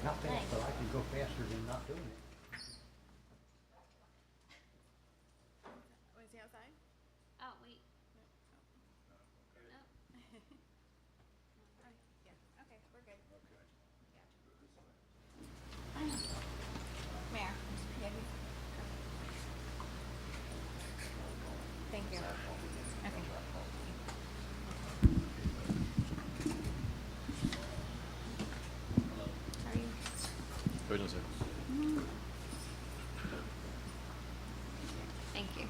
Not fast, but I can go faster than not doing it. Want to see outside? Oh, wait. Yeah. Okay, we're good. Mayor. Yeah, thank you. Okay. How are you? Good, sir. Thank you.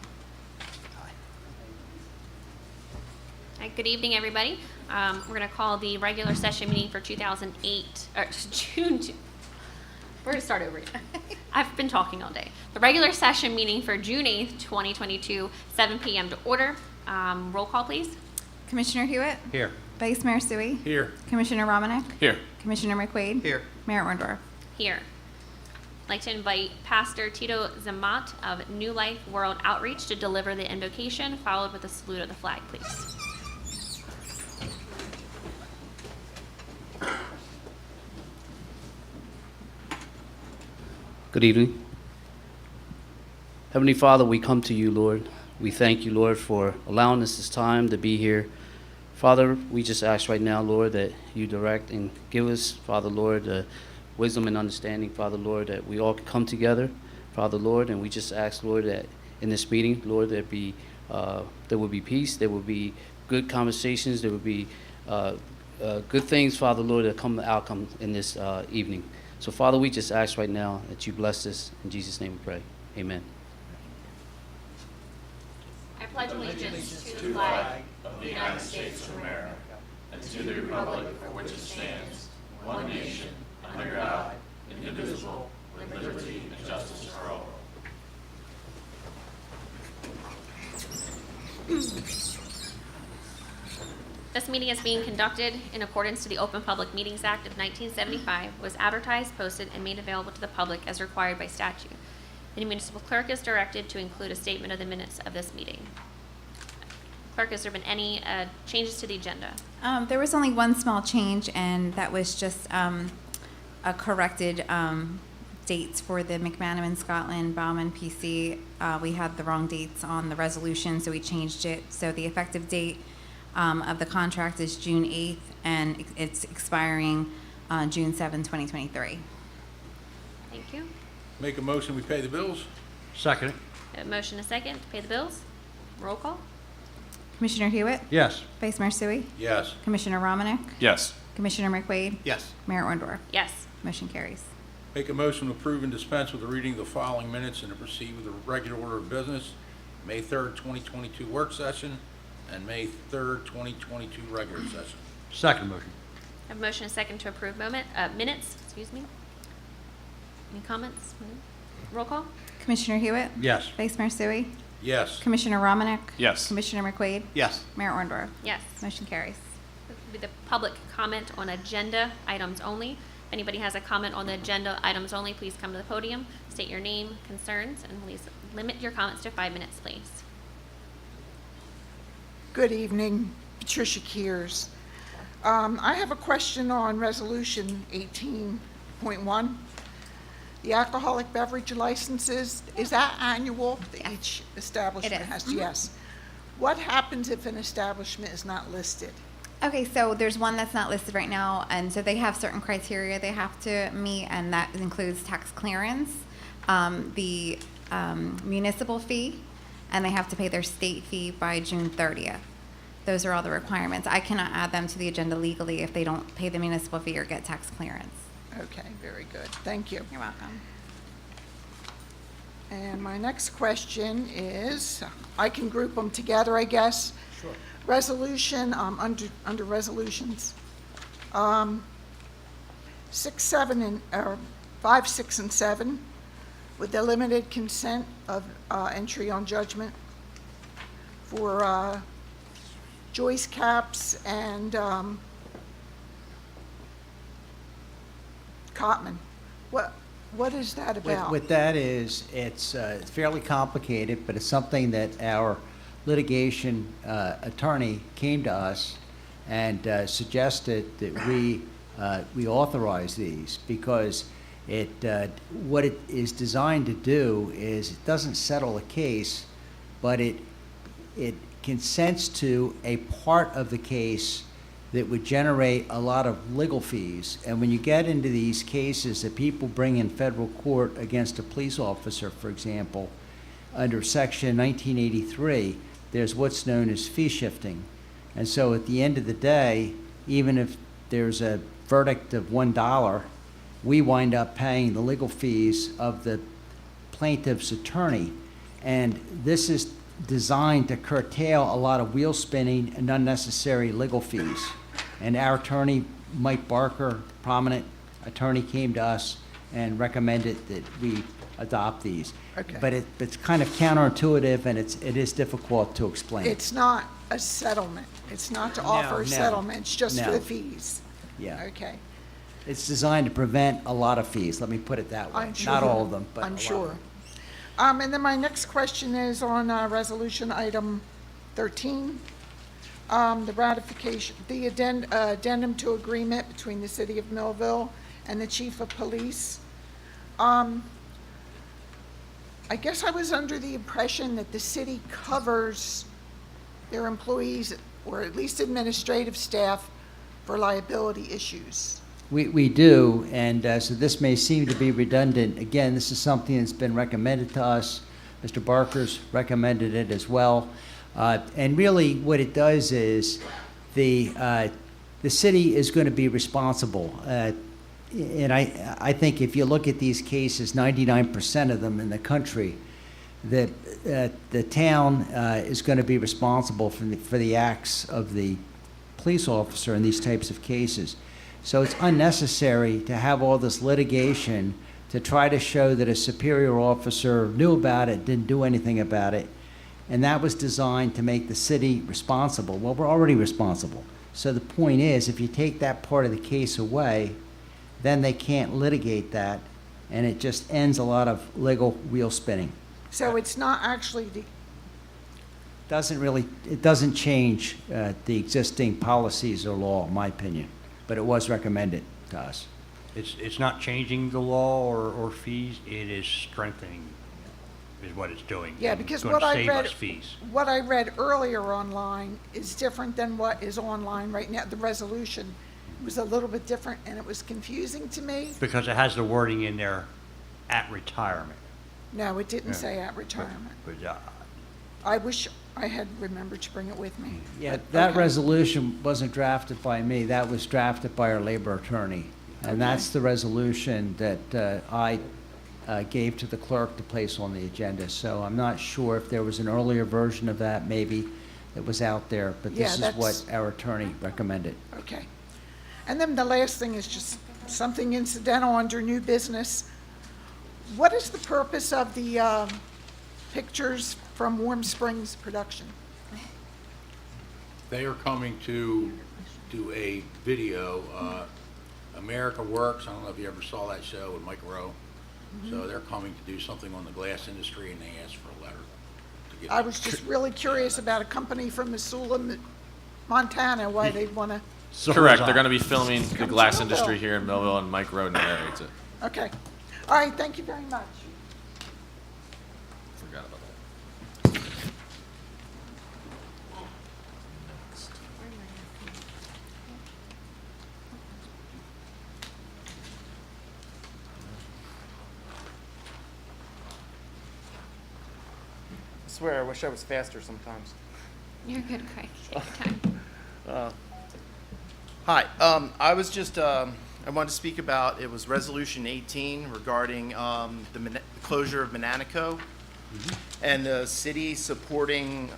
All right, good evening, everybody. We're going to call the regular session meeting for 2008, or June. We're going to start over again. I've been talking all day. The regular session meeting for June 8th, 2022, 7 p.m. to order. Roll call, please. Commissioner Hewitt? Here. Vice Mayor Sui? Here. Commissioner Romanek? Here. Commissioner McQuaid? Here. Mayor Orndorff? Here. I'd like to invite Pastor Tito Zamat of New Life World Outreach to deliver the invocation, followed with a salute of the flag, please. Good evening. Heavenly Father, we come to you, Lord. We thank you, Lord, for allowing us this time to be here. Father, we just ask right now, Lord, that you direct and give us, Father, Lord, wisdom and understanding, Father, Lord, that we all can come together, Father, Lord, and we just ask, Lord, that in this meeting, Lord, there will be peace, there will be good conversations, there will be good things, Father, Lord, that come the outcome in this evening. So, Father, we just ask right now that you bless us. In Jesus' name we pray. Amen. I pledge allegiance to the flag of the United States of America and to the republic for which it stands, one nation, under God, indivisible, with liberty and justice for all. This meeting is being conducted in accordance to the Open Public Meetings Act of 1975, was advertised, posted, and made available to the public as required by statute. The municipal clerk is directed to include a statement of the minutes of this meeting. Clerk, has there been any changes to the agenda? There was only one small change, and that was just a corrected dates for the McManaman, Scotland, Bauman, PC. We had the wrong dates on the resolution, so we changed it. So the effective date of the contract is June 8th, and it's expiring June 7, 2023. Thank you. Make a motion, we pay the bills? Second. A motion and a second to pay the bills. Roll call. Commissioner Hewitt? Yes. Vice Mayor Sui? Yes. Commissioner Romanek? Yes. Commissioner McQuaid? Yes. Mayor Orndorff? Yes. Motion carries. Make a motion to approve and dispense with the reading of the following minutes and to proceed with the regular order of business. May 3rd, 2022 work session and May 3rd, 2022 regular session. Second motion. I have a motion and a second to approve minutes. Excuse me. Any comments? Roll call. Commissioner Hewitt? Yes. Vice Mayor Sui? Yes. Commissioner Romanek? Yes. Commissioner McQuaid? Yes. Mayor Orndorff? Yes. Motion carries. This will be the public comment on agenda items only. If anybody has a comment on the agenda items only, please come to the podium, state your name, concerns, and please limit your comments to 5 minutes, please. Good evening, Patricia Kears. I have a question on Resolution 18.1. The alcoholic beverage licenses, is that annual? Yeah. Each establishment It is. has to, yes. What happens if an establishment is not listed? Okay, so there's one that's not listed right now, and so they have certain criteria they have to meet, and that includes tax clearance, the municipal fee, and they have to pay their state fee by June 30th. Those are all the requirements. I cannot add them to the agenda legally if they don't pay the municipal fee or get tax clearance. Okay, very good. Thank you. You're welcome. And my next question is, I can group them together, I guess. Sure. Resolution, under resolutions. 6, 7, and 5, 6, and 7, with the limited consent of entry on judgment for Joyce Caps and Cotman. What is that about? What that is, it's fairly complicated, but it's something that our litigation attorney came to us and suggested that we we authorize these, because what it is designed to do is it doesn't settle a case, but it consents to a part of the case that would generate a lot of legal fees. And when you get into these cases that people bring in federal court against a police officer, for example, under Section 1983, there's what's known as fee shifting. And so at the end of the day, even if there's a verdict of $1, we wind up paying the legal fees of the plaintiff's attorney. And this is designed to curtail a lot of wheel spinning and unnecessary legal fees. And our attorney, Mike Barker, prominent attorney, came to us and recommended that we adopt these. Okay. But it's kind of counterintuitive, and it is difficult to explain. It's not a settlement. It's not to No, offer no, a settlement, it's just for no. the fees. Yeah. Okay. It's designed to prevent a lot of fees, let me put it that way. I'm sure. Not all of them, but a I'm lot of sure. them. And then my next question is on resolution item 13, the ratification, the addendum to agreement between the city of Millville and the chief of police. I guess I was under the impression that the city covers their employees, or at least administrative staff, for liability issues. We do, and so this may seem to be redundant. Again, this is something that's been recommended to us. Mr. Barker's recommended it as well. And really, what it does is the city is going to be responsible. And I think if you look at these cases, 99% of them in the country, that the town is going to be responsible for the acts of the police officer in these types of cases. So it's unnecessary to have all this litigation to try to show that a superior officer knew about it, didn't do anything about it, and that was designed to make the city responsible. Well, we're already responsible. So the point is, if you take that part of the case away, then they can't litigate that, and it just ends a lot of legal wheel spinning. So it's not actually the, It doesn't change the existing policies or law, in my opinion, but it was recommended to us. It's not changing the law or fees, it is strengthening, is what it's doing. yeah, and because gonna what I save read, us fees. what I read earlier online is different than what is online right now. The resolution was a little bit different, and it was confusing to me. Because it has the wording in there, at retirement. No, it didn't Yeah. say at retirement. But I wish I had remembered to bring it with me. Yeah, But, that okay. resolution wasn't drafted by me, that was drafted by our labor attorney. And that's the resolution that I gave to the clerk to place on the agenda. So I'm not sure if there was an earlier version of that, maybe, that was out there, but Yeah, this is what that's- our attorney recommended. Okay. And then the last thing is just something incidental under new business. What is the purpose of the pictures from Warm Springs production? They are coming to do a video, America Works. I don't know if you ever saw that show with Mike Rowe. So they're coming to do something on the glass industry, and they asked for a letter to get. I was just really curious about a company from Missoula, Montana, why they'd want to, So Correct. was They're I. going to be filming the Come to glass Millville. industry here in Millville, and Mike Rowe narrates it. okay. All right, thank you very much. Forgot about that. I swear, I wish I was faster sometimes. You're good, Craig. Take your time. Hi, I was just, I wanted to speak about, it was Resolution 18 regarding the closure of Mananico and the city supporting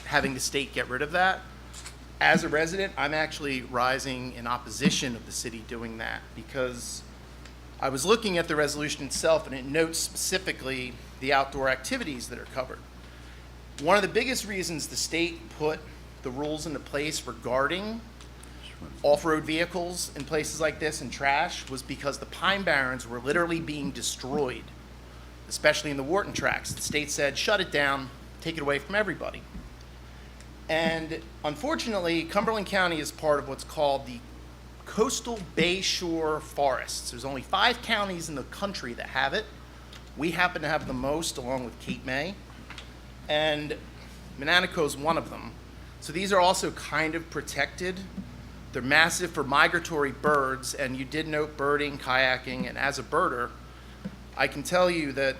having the state get rid of that. As a resident, I'm actually rising in opposition of the city doing that because I was looking at the resolution itself and it notes specifically the outdoor activities that are covered. One of the biggest reasons the state put the rules into place regarding off-road vehicles in places like this and trash was because the pine barrens were literally being destroyed, especially in the Wharton tracks. The state said, shut it down, take it away from everybody. And unfortunately, Cumberland County is part of what's called the coastal bayshore forests. There's only 5 counties in the country that have it. We happen to have the most, along with Cape May, and Manatico is one of them. So these are also kind of protected. They're massive for migratory birds, and you did note birding, kayaking, and as a birder, I can tell you that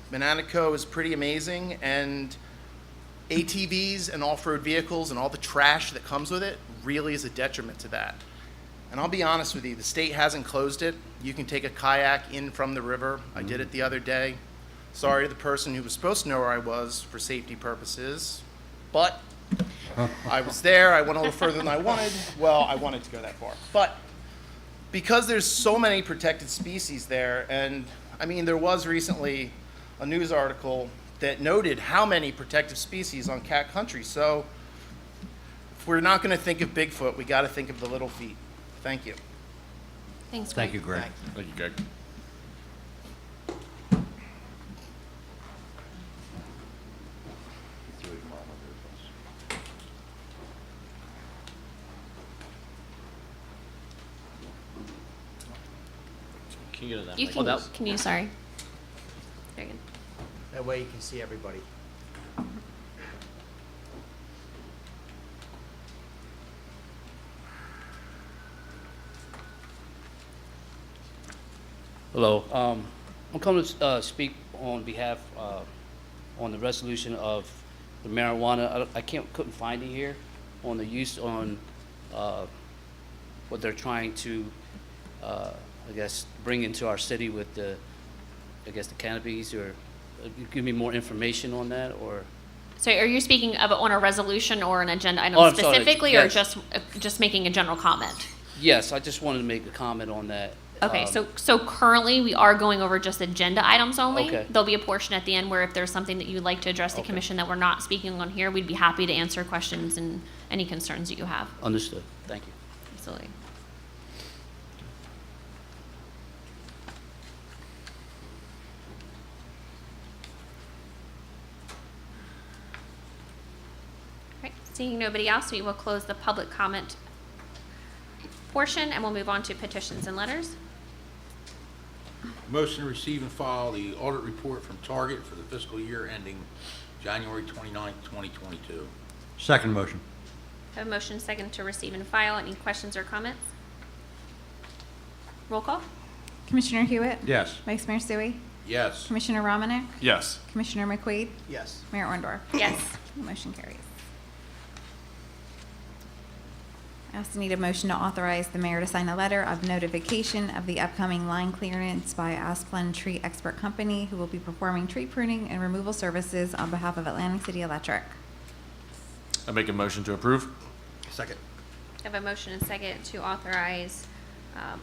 Manatico is pretty amazing, and ATVs and off-road vehicles and all the trash that comes with it really is a detriment to that. And I'll be honest with you, the state hasn't closed it. You can take a kayak in from the river. I did it the other day. Sorry to the person who was supposed to know where I was for safety purposes, but I was there. I went a little further than I wanted. Well, I wanted to go that far. But because there's so many protected species there, and I mean, there was recently a news article that noted how many protected species on cat country. So if we're not going to think of Bigfoot, we got to think of the little feet. Thank you. Thanks, Greg. Thank you, Greg. Thank you, Greg. Can you go to that You mic? can, can you, sorry. Very good. That way you can see everybody. Hello. I'm coming to speak on behalf on the resolution of the marijuana. I couldn't find it here on the use on what they're trying to, I guess, bring into our city with the, I guess, the canopies, or you give me more information on that, or? So are you speaking of on a resolution or an agenda item Oh, I'm sorry. specifically, or Yes. just making a general comment? Yes, I just wanted to make a comment on that. Okay, so currently we are going over just agenda items only. Okay. There'll be a portion at the end where if there's something that you'd like to address the Okay. commission that we're not speaking on here, we'd be happy to answer questions and any concerns that you have. Understood. Thank you. Absolutely. Right, seeing nobody else, we will close the public comment portion and we'll move on to petitions and letters. Motion to receive and file the audit report from Target for the fiscal year ending January 29th, 2022. Second motion. I have a motion second to receive and file. Any questions or comments? Roll call? Commissioner Hewitt? Yes. Vice Mayor Sui? Yes. Commissioner Romanek? Yes. Commissioner McQuaid? Yes. Mayor Orndorff? Yes. The motion carries. I also need a motion to authorize the mayor to sign a letter of notification of the upcoming line clearance by Asplund Tree Expert Company, who will be performing tree pruning and removal services on behalf of Atlantic City Electric. I make a motion to approve. Second. I have a motion and second to authorize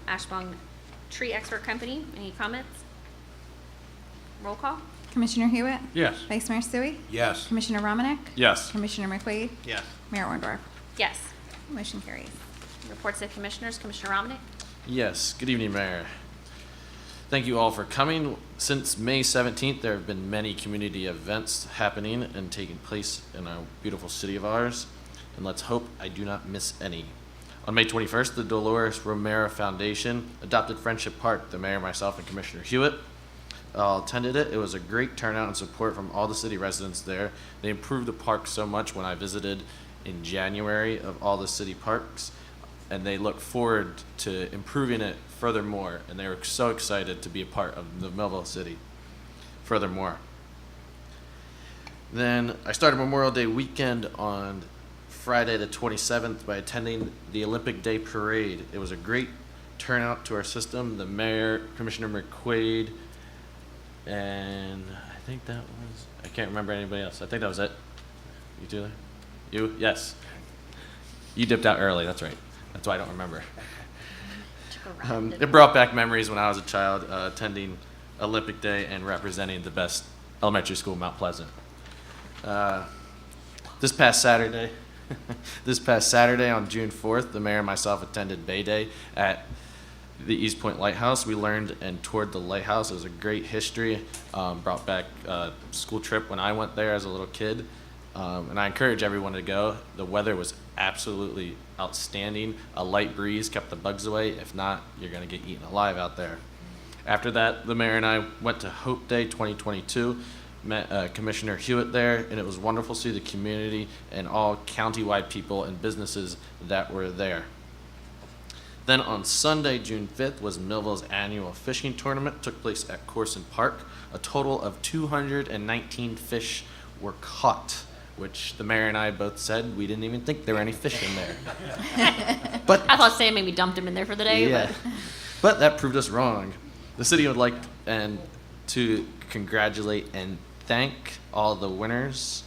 Ashbong Tree Expert Company. Any comments? Roll call? Commissioner Hewitt? Yes. Vice Mayor Sui? Yes. Commissioner Romanek? Yes. Commissioner McQuaid? Yes. Mayor Orndorff? Yes. Motion carries. Reports of commissioners. Commissioner Romanek? Yes. Good evening, Mayor. Thank you all for coming. Since May 17th, there have been many community events happening and taking place in our beautiful city of ours, and let's hope I do not miss any. On May 21st, the Dolores Romero Foundation adopted Friendship Park. The mayor, myself, and Commissioner Hewitt all attended it. It was a great turnout and support from all the city residents there. They improved the park so much when I visited in January of all the city parks, and they look forward to improving it furthermore, and they were so excited to be a part of the Millville city furthermore. Then I started Memorial Day weekend on Friday the 27th by attending the Olympic Day Parade. It was a great turnout to our system. The mayor, Commissioner McQuaid, and I think that was, I can't remember anybody else. I think that was it. You two there? You? Yes. You dipped out early, that's right. That's why I don't remember. Took a round. It brought back memories when I was a child attending Olympic Day and representing the best elementary school in Mount Pleasant. This past Saturday on June 4th, the mayor and myself attended Bay Day at the East Point Lighthouse. We learned and toured the lighthouse. It was a great history. Brought back a school trip when I went there as a little kid. And I encourage everyone to go. The weather was absolutely outstanding. A light breeze kept the bugs away. If not, you're going to get eaten alive out there. After that, the mayor and I went to Hope Day 2022, met Commissioner Hewitt there, and it was wonderful to see the community and all countywide people and businesses that were there. Then on Sunday, June 5th, was Millville's annual fishing tournament. Took place at Corson Park. A total of 219 fish were caught, which the mayor and I both said we didn't even think there were any fish in there. But I thought Sam maybe dumped him in there for the day, yeah, but that proved us wrong. The city would like to congratulate and thank all the winners,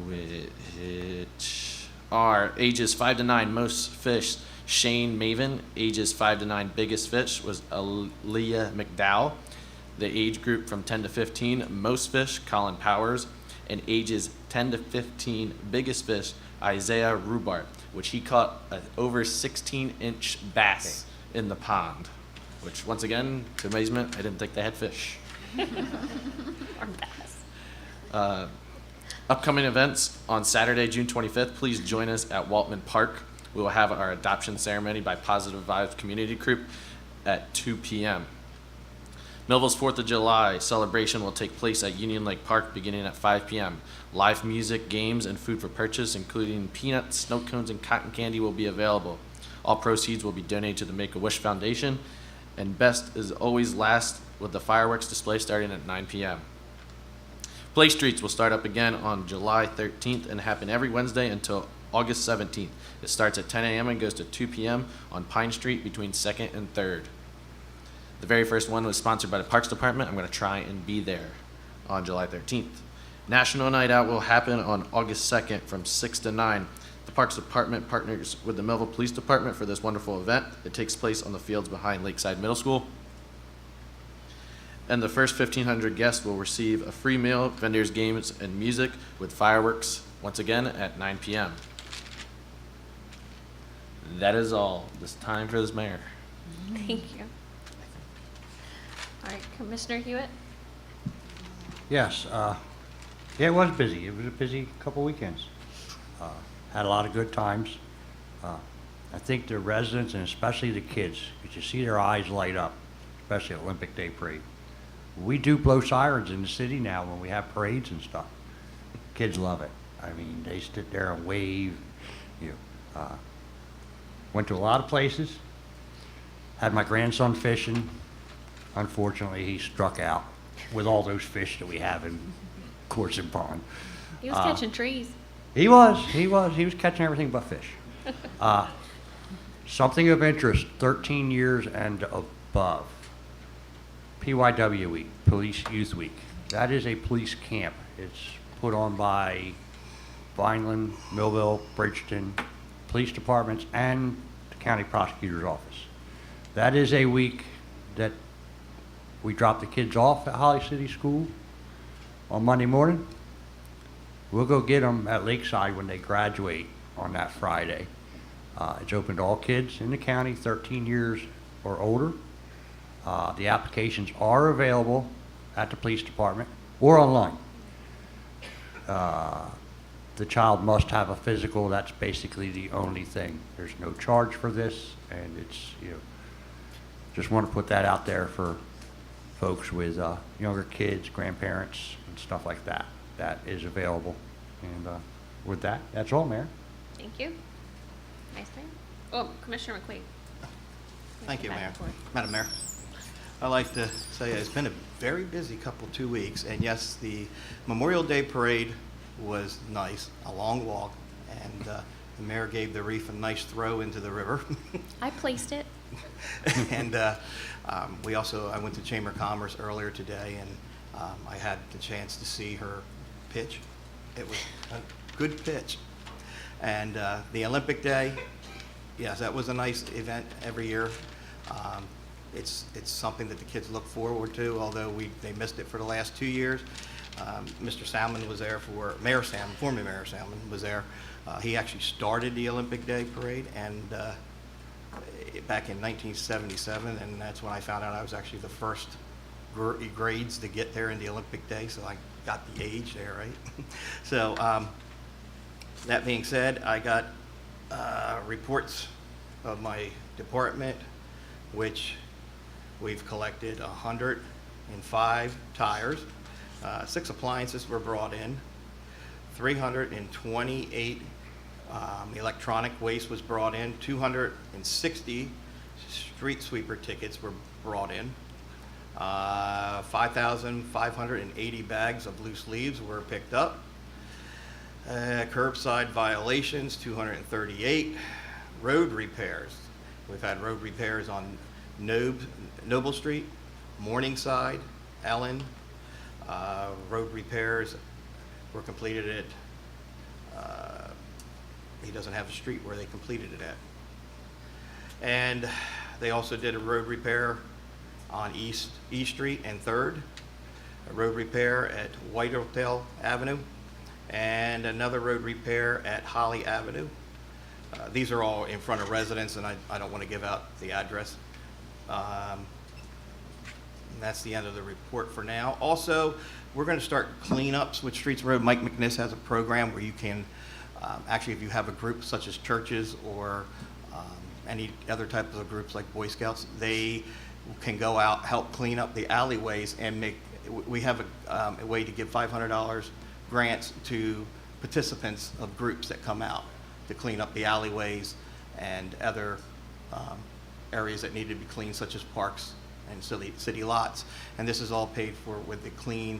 which are ages 5 to 9 most fish. Shane Maven, ages 5 to 9 biggest fish was Aaliyah McDowell. The age group from 10 to 15 most fish, Colin Powers, and ages 10 to 15 biggest fish, Isaiah Rubart, which he caught an over 16-inch bass in the pond, which once again, to amazement, I didn't think they had fish. or bass. Upcoming events on Saturday, June 25th, please join us at Waltman Park. We will have our adoption ceremony by Positive Vibes Community Group at 2 p.m. Millville's 4th of July celebration will take place at Union Lake Park beginning at 5 p.m. Live music, games, and food for purchase, including peanuts, snow cones, and cotton candy will be available. All proceeds will be donated to the Make-A-Wish Foundation. And best is always last with the fireworks display starting at 9 p.m. Play Streets will start up again on July 13th and happen every Wednesday until August 17th. It starts at 10 a.m. and goes to 2 p.m. on Pine Street between 2nd and 3rd. The very first one was sponsored by the Parks Department. I'm going to try and be there on July 13th. National Night Out will happen on August 2nd from 6 to 9. The Parks Department partners with the Millville Police Department for this wonderful event. It takes place on the fields behind Lakeside Middle School. And the first 1,500 guests will receive a free meal, vendors, games, and music with fireworks once again at 9 p.m. That is all. It's time for this mayor. Thank you. All right, Commissioner Hewitt? Yes, yeah, it was busy. It was a busy couple weekends. Had a lot of good times. I think the residents and especially the kids, you should see their eyes light up, especially at Olympic Day Parade. We do blow sirens in the city now when we have parades and stuff. Kids love it. I mean, they sit there and wave. Went to a lot of places. Had my grandson fishing. Unfortunately, he struck out with all those fish that we have in Corson Pond. He was catching trees. He was catching everything but fish. Something of interest, 13 years and above. PYW Week, Police Youth Week. That is a police camp. It's put on by Vineland, Millville, Bridgeton, police departments, and the county prosecutor's office. That is a week that we drop the kids off at Holly City School on Monday morning. We'll go get them at Lakeside when they graduate on that Friday. It's open to all kids in the county, 13 years or older. The applications are available at the police department or online. The child must have a physical. That's basically the only thing. There's no charge for this, and it's, just want to put that out there for folks with younger kids, grandparents, and stuff like that. That is available. And with that, that's all, Mayor. Thank you. Vice Mayor? Oh, Commissioner McQueen. Thank you, Back Mayor. and forth. Madam Mayor, I'd like to say it's been a very busy 2 weeks, and yes, the Memorial Day Parade was nice, a long walk, and the mayor gave the reef a nice throw into the river. I placed it. And I went to Chamber of Commerce earlier today, and I had the chance to see her pitch. It was a good pitch. And the Olympic Day, yes, that was a nice event every year. It's something that the kids look forward to, although they missed it for the last 2 years. Mr. Salmon was there Mayor Salmon, former Mayor Salmon was there. He actually started the Olympic Day Parade and back in 1977, and that's when I found out I was actually the first grades to get there in the Olympic Day, so I got the age there, right? So, that being said, I got reports of my department, which we've collected 105 tires, 6 appliances were brought in, 328 electronic waste was brought in, 260 street sweeper tickets were brought in, 5,580 bags of loose leaves were picked up, curbside violations, 238, road repairs. We've had road repairs on Noble Street, Morningside, Ellen. Road repairs were completed at, he doesn't have a street where they completed it at. And they also did a road repair on East Street and 3rd, a road repair at Whitetail Avenue, and another road repair at Holly Avenue. These are all in front of residents, and I don't want to give out the address. And that's the end of the report for now. Also, we're going to start cleanups with Streets Road. Mike McNiss has a program where you can, actually, if you have a group such as churches or any other type of groups like Boy Scouts, they can go out, help clean up the alleyways, and we have a way to give $500 grants to participants of groups that come out to clean up the alleyways and other areas that need to be cleaned, such as parks and city lots. And this is all paid for with the Clean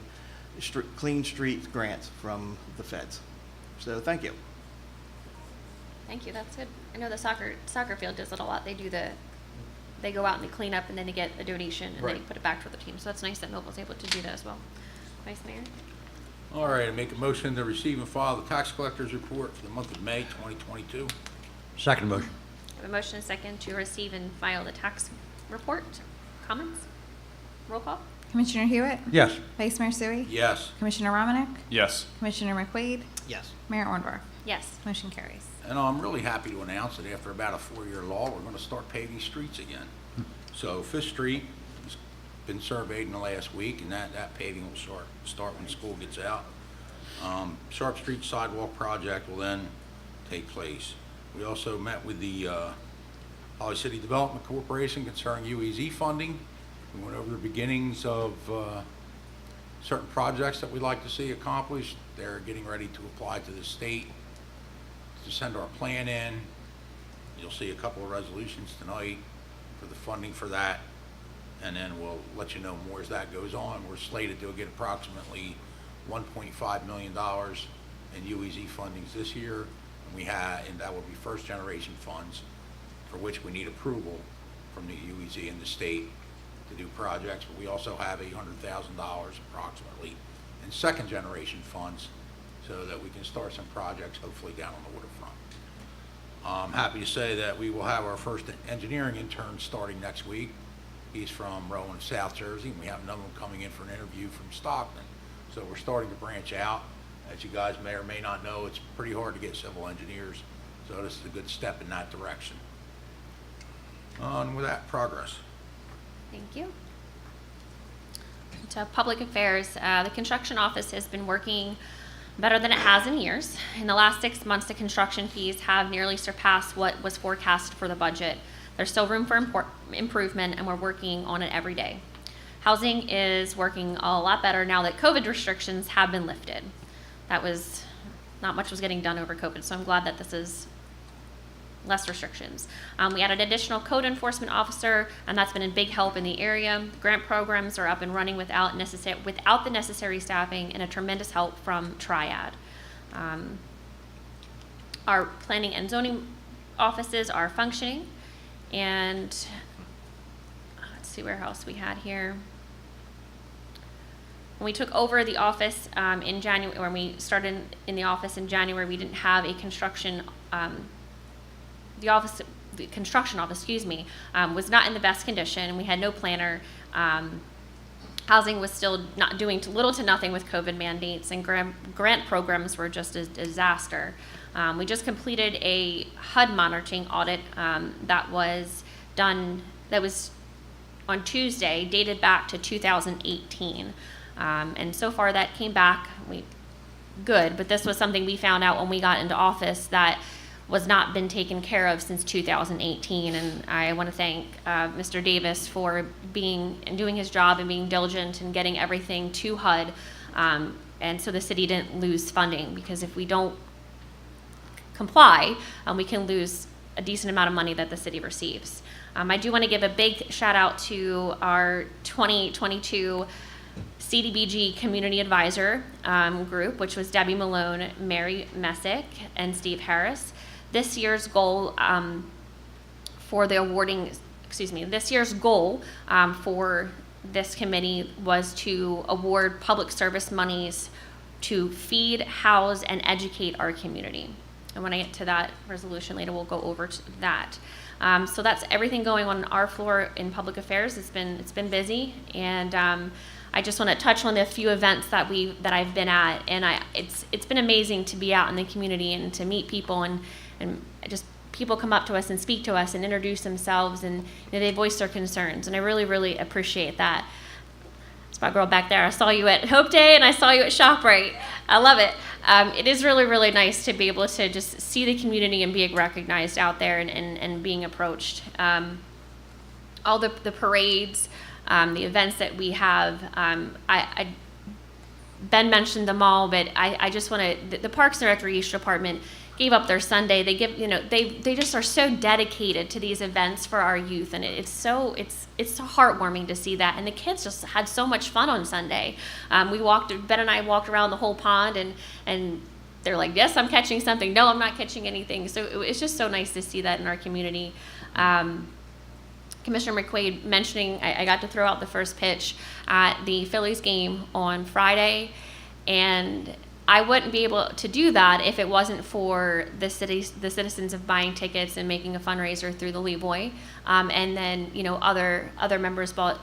Streets grants from the feds. So thank you. Thank you, that's good. I know the soccer field does it a lot. They go out and they clean up and then they get a donation and they Right. put it back for the team. So that's nice that Millville's able to do that as well. Vice Mayor? All right, I make a motion to receive and file the tax collector's report for the month of May 2022. Second motion. I have a motion and a second to receive and file the tax report. Comments? Roll call? Commissioner Hewitt? Yes. Vice Mayor Sui? Yes. Commissioner Romanek? Yes. Commissioner McQuaid? Yes. Mayor Orndorff? Yes. Motion carries. And I'm really happy to announce that after about a 4-year lull, we're going to start paving streets again. So Fifth Street has been surveyed in the last week, and that paving will start when school gets out. Sharp Street sidewalk project will then take place. We also met with the Holly City Development Corporation concerning UEZ funding. We went over the beginnings of certain projects that we'd like to see accomplished. They're getting ready to apply to the state to send our plan in. You'll see a couple of resolutions tonight for the funding for that, and then we'll let you know more as that goes on. We're slated to get approximately $1.5 million in UEZ fundings this year, and that will be first generation funds for which we need approval from the UEZ and the state to do projects, but we also have $800,000 approximately in second generation funds so that we can start some projects hopefully down on the waterfront. I'm happy to say that we will have our first engineering intern starting next week. He's from Rowan, South Jersey, and we have another one coming in for an interview from Stockton. So we're starting to branch out. As you guys may or may not know, it's pretty hard to get civil engineers, so this is a good step in that direction. And with that, progress. Thank you. To Public Affairs, the construction office has been working better than it has in years. In the last 6 months, the construction fees have nearly surpassed what was forecast for the budget. There's still room for improvement, and we're working on it every day. Housing is working a lot better now that COVID restrictions have been lifted. Not much was getting done over COVID, so I'm glad that this is less restrictions. We added an additional code enforcement officer, and that's been a big help in the area. Grant programs are up and running without the necessary staffing, and a tremendous help from Triad. Our planning and zoning offices are functioning, and let's see where else we had here. When we took over the office in January, when we started in the office in January, we didn't have a construction the construction office, was not in the best condition, and we had no planner. Housing was still not doing little to nothing with COVID mandates, and grant programs were just a disaster. We just completed a HUD monitoring audit that was on Tuesday, dated back to 2018. And so far that came back good, but this was something we found out when we got into office that was not been taken care of since 2018. And I want to thank Mr. Davis for doing his job and being diligent and getting everything to HUD. And so the city didn't lose funding, because if we don't comply, we can lose a decent amount of money that the city receives. I do want to give a big shout out to our 2022 CDBG Community Advisor group, which was Debbie Malone, Mary Messick, and Steve Harris. This year's goal for this committee was to award public service monies to feed, house, and educate our community. And when I get to that resolution later, we'll go over to that. So that's everything going on our floor in public affairs. It's been busy, and I just want to touch on the few events that I've been at, and it's been amazing to be out in the community and to meet people, and just people come up to us and speak to us and introduce themselves, and they voice their concerns, and I really, really appreciate that. It's my girl back there. I saw you at Hope Day and I saw you at ShopRite. I love it. It is really, really nice to be able to just see the community and be recognized out there and being approached. All the parades, the events that we have, Ben mentioned them all, but I just want to, the Parks and Recreation Department gave up their Sunday. They give, they just are so dedicated to these events for our youth, and it's so heartwarming to see that. And the kids just had so much fun on Sunday. Ben and I walked around the whole pond, and they're like, yes, I'm catching something. No, I'm not catching anything. So it's just so nice to see that in our community. Commissioner McQuaid mentioning, I got to throw out the first pitch at the Phillies game on Friday, and I wouldn't be able to do that if it wasn't for the citizens of buying tickets and making a fundraiser through the Levoy, and then other members bought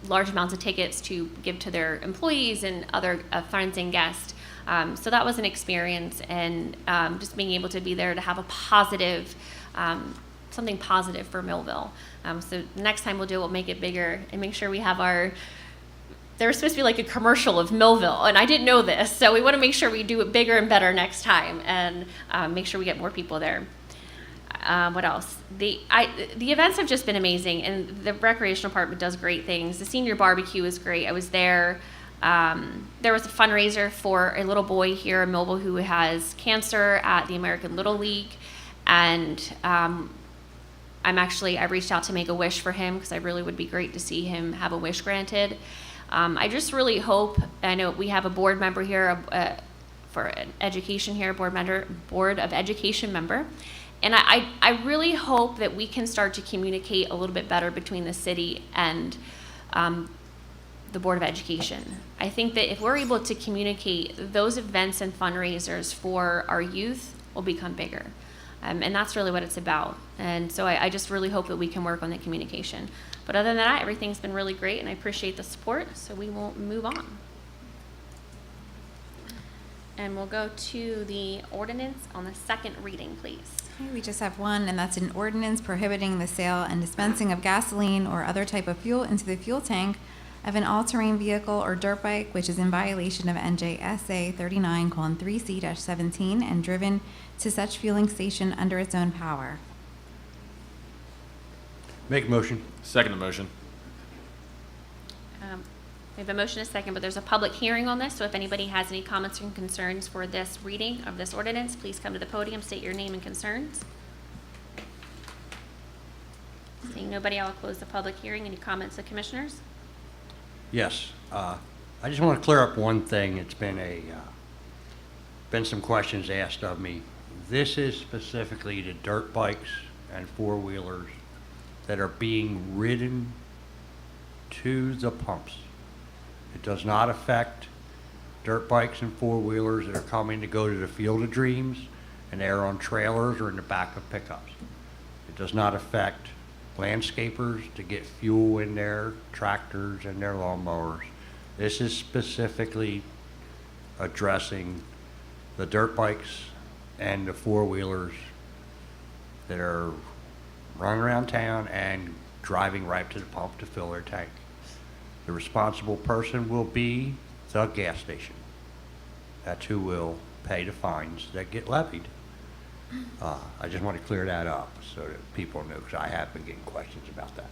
large amounts of tickets to give to their employees and other friends and guests. So that was an experience, and just being able to be there to have a positive, something positive for Millville. So next time we'll do it, we'll make it bigger and make sure we have there was supposed to be like a commercial of Millville, and I didn't know this, so we want to make sure we do it bigger and better next time, and make sure we get more people there. What else? The events have just been amazing, and the recreation department does great things. The senior barbecue is great. I was there. There was a fundraiser for a little boy here in Millville who has cancer at the American Little League, and I reached out to make a wish for him, because I really would be great to see him have a wish granted. I just really hope, I know we have a board member here for education here, board of education member, and I really hope that we can start to communicate a little bit better between the city and the Board of Education. I think that if we're able to communicate, those events and fundraisers for our youth will become bigger. And that's really what it's about. And so I just really hope that we can work on the communication. But other than that, everything's been really great, and I appreciate the support, so we will move on. And we'll go to the ordinance on the second reading, please. Okay, we just have one, and that's an ordinance prohibiting the sale and dispensing of gasoline or other type of fuel into the fuel tank of an all-terrain vehicle or dirt bike which is in violation of NJSA 39:3C-17 and driven to such fueling station under its own power. Make a motion. Second the motion. We have a motion and a second, but there's a public hearing on this, so if anybody has any comments and concerns for this reading of this ordinance, please come to the podium, state your name and concerns. Seeing nobody, I'll close the public hearing. Any comments of commissioners? Yes. I just want to clear up one thing. It's been been some questions asked of me. This is specifically the dirt bikes and four-wheelers that are being ridden to the pumps. It does not affect dirt bikes and four-wheelers that are coming to go to the Field of Dreams and they're on trailers or in the back of pickups. It does not affect landscapers to get fuel in their tractors and their lawnmowers. This is specifically addressing the dirt bikes and the four-wheelers that are running around town and driving right to the pump to fill their tank. The responsible person will be the gas station. That's who will pay the fines that get levied. I just want to clear that up so that people know, because I have been getting questions about that.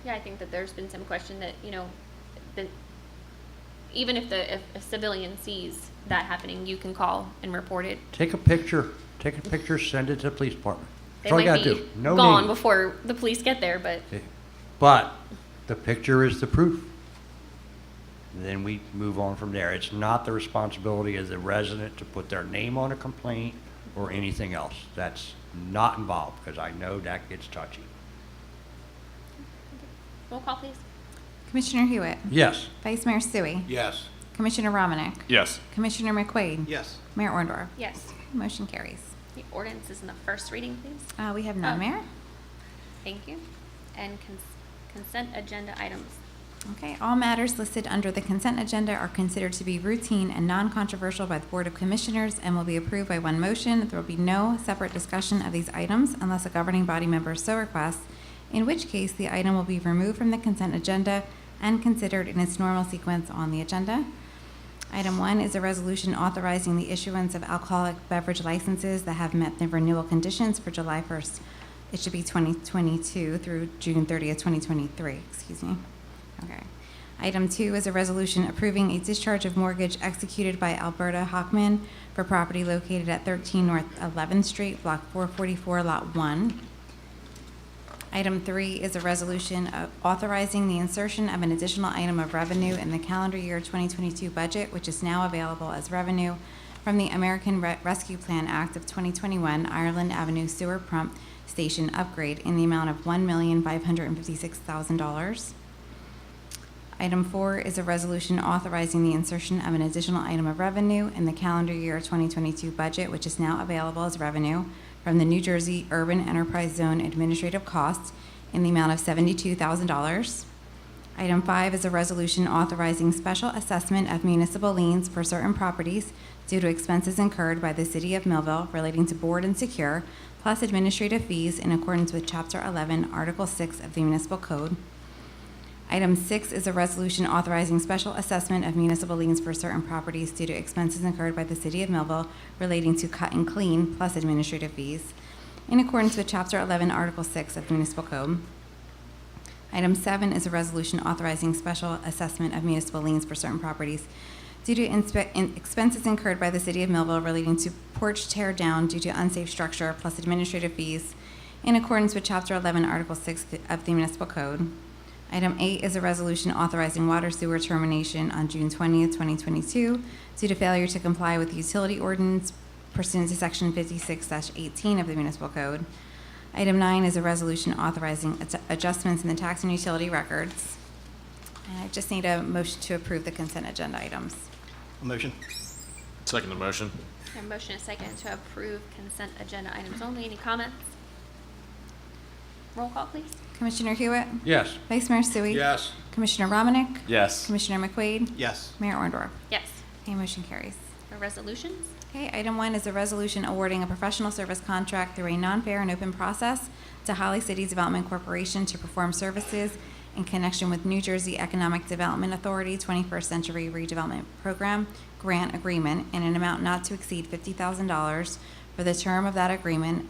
Yeah, I think that there's been some question that, even if a civilian sees that happening, you can call and report it. Take a picture, send it to the police department. They That's all you might gotta be do. No gone name. before the police get there, but But the picture is the proof. Then we move on from there. It's not the responsibility of the resident to put their name on a complaint or anything else. That's not involved, because I know that gets touchy. roll call, please. Commissioner Hewitt? Yes. Vice Mayor Sui? Yes. Commissioner Romanek? Yes. Commissioner McQuaid? Yes. Mayor Orndorff? Yes. Motion carries. The ordinance is in the first reading, please. We have none, Oh. Mayor. Thank you. And consent agenda items. Okay, all matters listed under the consent agenda are considered to be routine and non-controversial by the Board of Commissioners and will be approved by one motion. There will be no separate discussion of these items unless a governing body member so requests, in which case the item will be removed from the consent agenda and considered in its normal sequence on the agenda. Item 1 is a resolution authorizing the issuance of alcoholic beverage licenses that have met the renewal conditions for July 1st. It should be 2022 through June 30th, 2023, excuse me. Okay. Item 2 is a resolution approving a discharge of mortgage executed by Alberta Hockman for property located at 13 North 11th Street, Block 444, Lot 1. Item 3 is a resolution authorizing the insertion of an additional item of revenue in the calendar year 2022 budget, which is now available as revenue from the American Rescue Plan Act of 2021 Ireland Avenue Sewer Pump Station upgrade in the amount of $1,556,000. Item 4 is a resolution authorizing the insertion of an additional item of revenue in the calendar year 2022 budget, which is now available as revenue from the New Jersey Urban Enterprise Zone administrative costs in the amount of $72,000. Item 5 is a resolution authorizing special assessment of municipal liens for certain properties due to expenses incurred by the City of Millville relating to board and secure, plus administrative fees in accordance with Chapter 11, Article 6 of the Municipal Code. Item 6 is a resolution authorizing special assessment of municipal liens for certain properties due to expenses incurred by the City of Millville relating to cut and clean plus administrative fees in accordance with Chapter 11, Article 6 of the Municipal Code. Item 7 is a resolution authorizing special assessment of municipal liens for certain properties due to expenses incurred by the City of Millville relating to porch tear down due to unsafe structure plus administrative fees in accordance with Chapter 11, Article 6 of the Municipal Code. Item 8 is a resolution authorizing water sewer termination on June 20th, 2022 due to failure to comply with the utility ordinance pursuant to Section 56-18 of the Municipal Code. Item 9 is a resolution authorizing adjustments in the tax and utility records. And I just need a motion to approve the consent agenda items. A motion? Second the motion. A motion and a second to approve consent agenda items only. Any comments? Roll call, please. Commissioner Hewitt? Yes. Vice Mayor Sui? Yes. Commissioner Romanek? Yes. Commissioner McQuaid? Yes. Mayor Orndorff? Yes. Okay, motion carries. The resolutions. Okay, item 1 is a resolution awarding a professional service contract through a non-fair and open process to Holly City Development Corporation to perform services in connection with New Jersey Economic Development Authority 21st Century Redevelopment Program grant agreement in an amount not to exceed $50,000 for the term of that agreement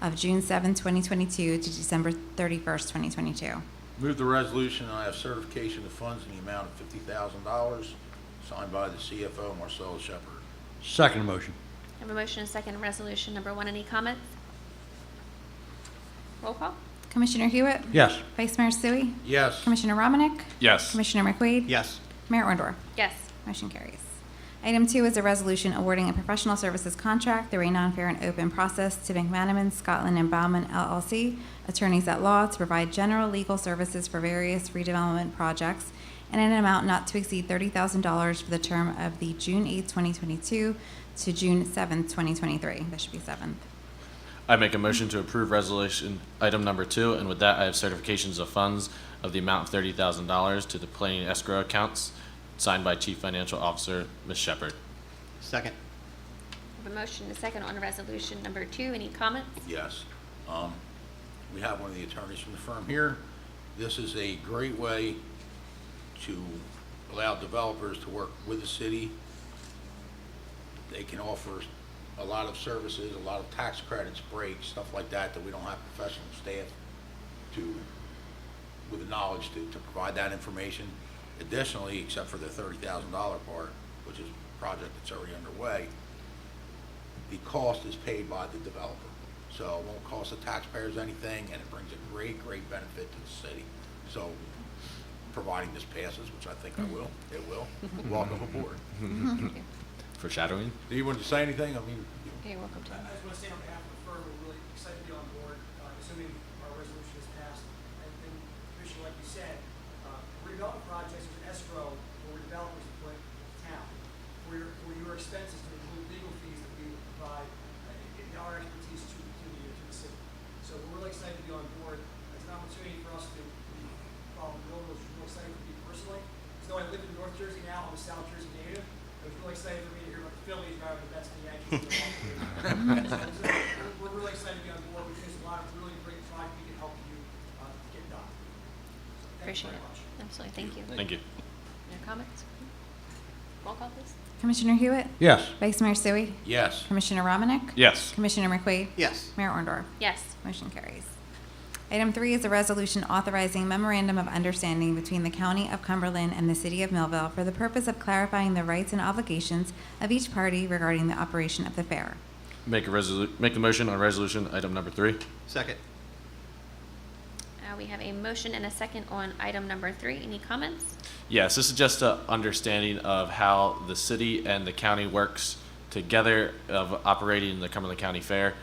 of June 7, 2022 to December 31st, 2022. Move the resolution, and I have certification of funds in the amount of $50,000, signed by the CFO, Marcella Shepherd. Second motion. I have a motion and a second. Resolution number 1. Any comments? Roll call. Commissioner Hewitt? Yes. Vice Mayor Sui? Yes. Commissioner Romanek? Yes. Commissioner McQuaid? Yes. Mayor Orndorff? Yes. Motion carries. Item 2 is a resolution awarding a professional services contract through a non-fair and open process to McManaman, Scotland and Bauman LLC, attorneys at law, to provide general legal services for various redevelopment projects in an amount not to exceed $30,000 for the term of the June 8, 2022 to June 7, 2023. That should be 7th. I make a motion to approve resolution item number 2, and with that, I have certifications of funds of the amount of $30,000 to the planning escrow accounts, signed by Chief Financial Officer Ms. Shepherd. Second? I have a motion and a second on resolution number 2. Any comments? Yes. We have one of the attorneys from the firm here, This is a great way to allow developers to work with the city. They can offer a lot of services, a lot of tax credits, breaks, stuff like that, that we don't have professional staff to, with the knowledge to provide that information. Additionally, except for the $30,000 part, which is a project that's already underway, the cost is paid by the developer. So it won't cost the taxpayers anything, and it brings a great, great benefit to the city. So, providing this passes, which I think it will, welcome aboard. Foreshadowing? Do you want to say anything? I mean, You're welcome to. I just want to say on behalf of the firm, we're really excited to be on board, assuming our resolution is passed. And Commissioner, like you said, redevelopment projects is an escrow for developers to put town. For your expenses to include legal fees that we provide, our expertise to the city. So we're really excited to be on board. It's an opportunity for us to follow the bill, which is really exciting for me personally. Because though I live in North Jersey now, I'm a South Jersey native. It was really exciting for me to hear about the Phillies rather than the Mets and the Yankees. We're really excited to be on board. We think there's a lot of really great projects we can help you get done. So thank you Appreciate very it. much. Absolutely, thank you. Thank you. Any comments? Roll call, please. Commissioner Hewitt? Yes. Vice Mayor Sui? yes. Commissioner Romanek? Yes. Commissioner McQuaid? Yes. Mayor Orndorff? Yes. Motion carries. Item 3 is a resolution authorizing memorandum of understanding between the County of Cumberland and the City of Millville for the purpose of clarifying the rights and obligations of each party regarding the operation of the fair. Make the motion on resolution item number 3. Second. We have a motion and a second on item number 3. Any comments? Yes, this is just an understanding of how the city and the county works together of operating the Cumberland County Fair.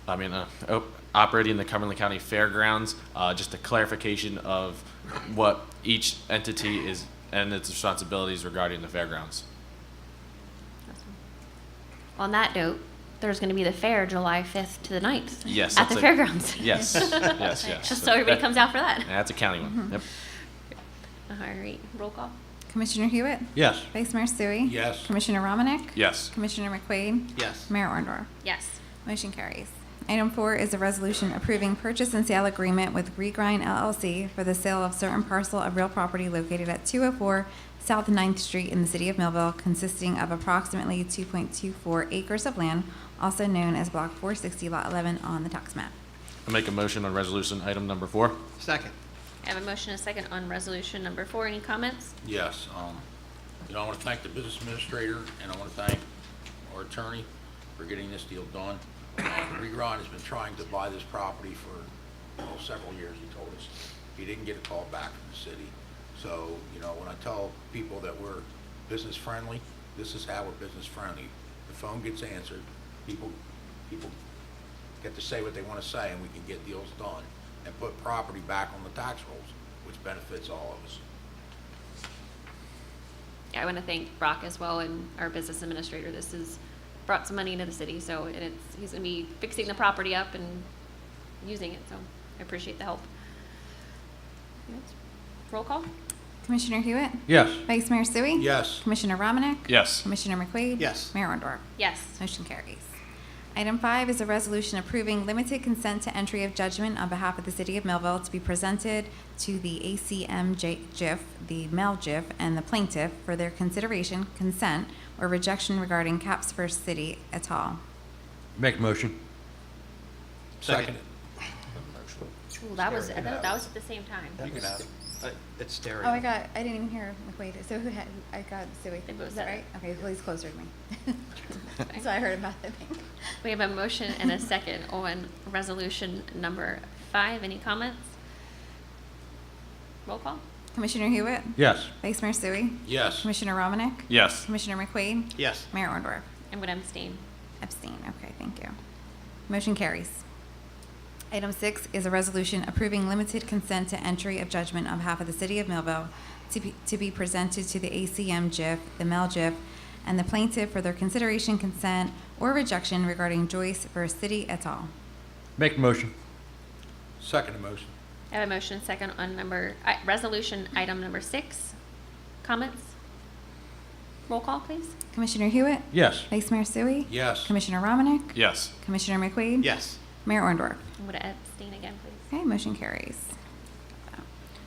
Operating the Cumberland County Fairgrounds. Just a clarification of what each entity is and its responsibilities regarding the fairgrounds. On that note, there's going to be the fair July 5th to the 9th. Yes, At the that's fairgrounds. Yes, yes, yes. Just so everybody comes out for that. That's a county one. Yep. All right, roll call. Commissioner Hewitt? Yes. Vice Mayor Sui? Yes. Commissioner Romanek? Yes. Commissioner McQuaid? Yes. Mayor Orndorff? Yes. Motion carries. Item 4 is a resolution approving purchase and sale agreement with Regrind LLC for the sale of certain parcel of real property located at 204 South 9th Street in the city of Millville, consisting of approximately 2.24 acres of land, also known as Block 460, Lot 11 on the tax map. I'll make a motion on resolution item number 4. Second. I have a motion and a second on resolution number 4. Any comments? Yes, I want to thank the business administrator, and I want to thank our attorney for getting this deal done. Regrind has been trying to buy this property for several years, he told us. He didn't get a call back from the city. So, when I tell people that we're business friendly, this is how we're business friendly. The phone gets answered, people get to say what they want to say, and we can get deals done and put property back on the tax rolls, which benefits all of us. Yeah, I want to thank Brock as well and our business administrator. This has brought some money into the city, so he's going to be fixing the property up and using it, so I appreciate the help. Yes. Roll call? Commissioner Hewitt? Yes. Vice Mayor Sui? Yes. Commissioner Romanek? Yes. Commissioner McQuaid? Yes. Mayor Orndorff? Yes. Motion carries. Item 5 is a resolution approving limited consent to entry of judgment on behalf of the City of Millville to be presented to the ACM JIF, the male JIF, and the plaintiff for their consideration, consent, or rejection regarding Caps First City et al. Make a motion. Second. Ooh, that was at the same time. You can have it. It's stereo. Oh, I didn't even hear McQuaid. So I got Sui. They both Is that said it. right? Okay, well, he's closer to me. So I heard about it, I think. We have a motion and a second on resolution number 5. Any comments? Roll call? Commissioner Hewitt? Yes. Vice Mayor Sui? Yes. Commissioner Romanek? Yes. Commissioner McQuaid? Yes. Mayor Orndorff? I'm going to abstain. Abstain. Okay, thank you. Motion carries. Item 6 is a resolution approving limited consent to entry of judgment on behalf of the City of Millville to be presented to the ACM JIF, the male JIF, and the plaintiff for their consideration, consent, or rejection regarding Joyce versus City et al. Make a motion. Second motion. I have a motion and second on resolution item number 6. Comments? Roll call, please. Commissioner Hewitt? Yes. Vice Mayor Sui? Yes. Commissioner Romanek? Yes. Commissioner McQuaid? Yes. Mayor Orndorff? I'm going to abstain again, please. Okay, motion carries.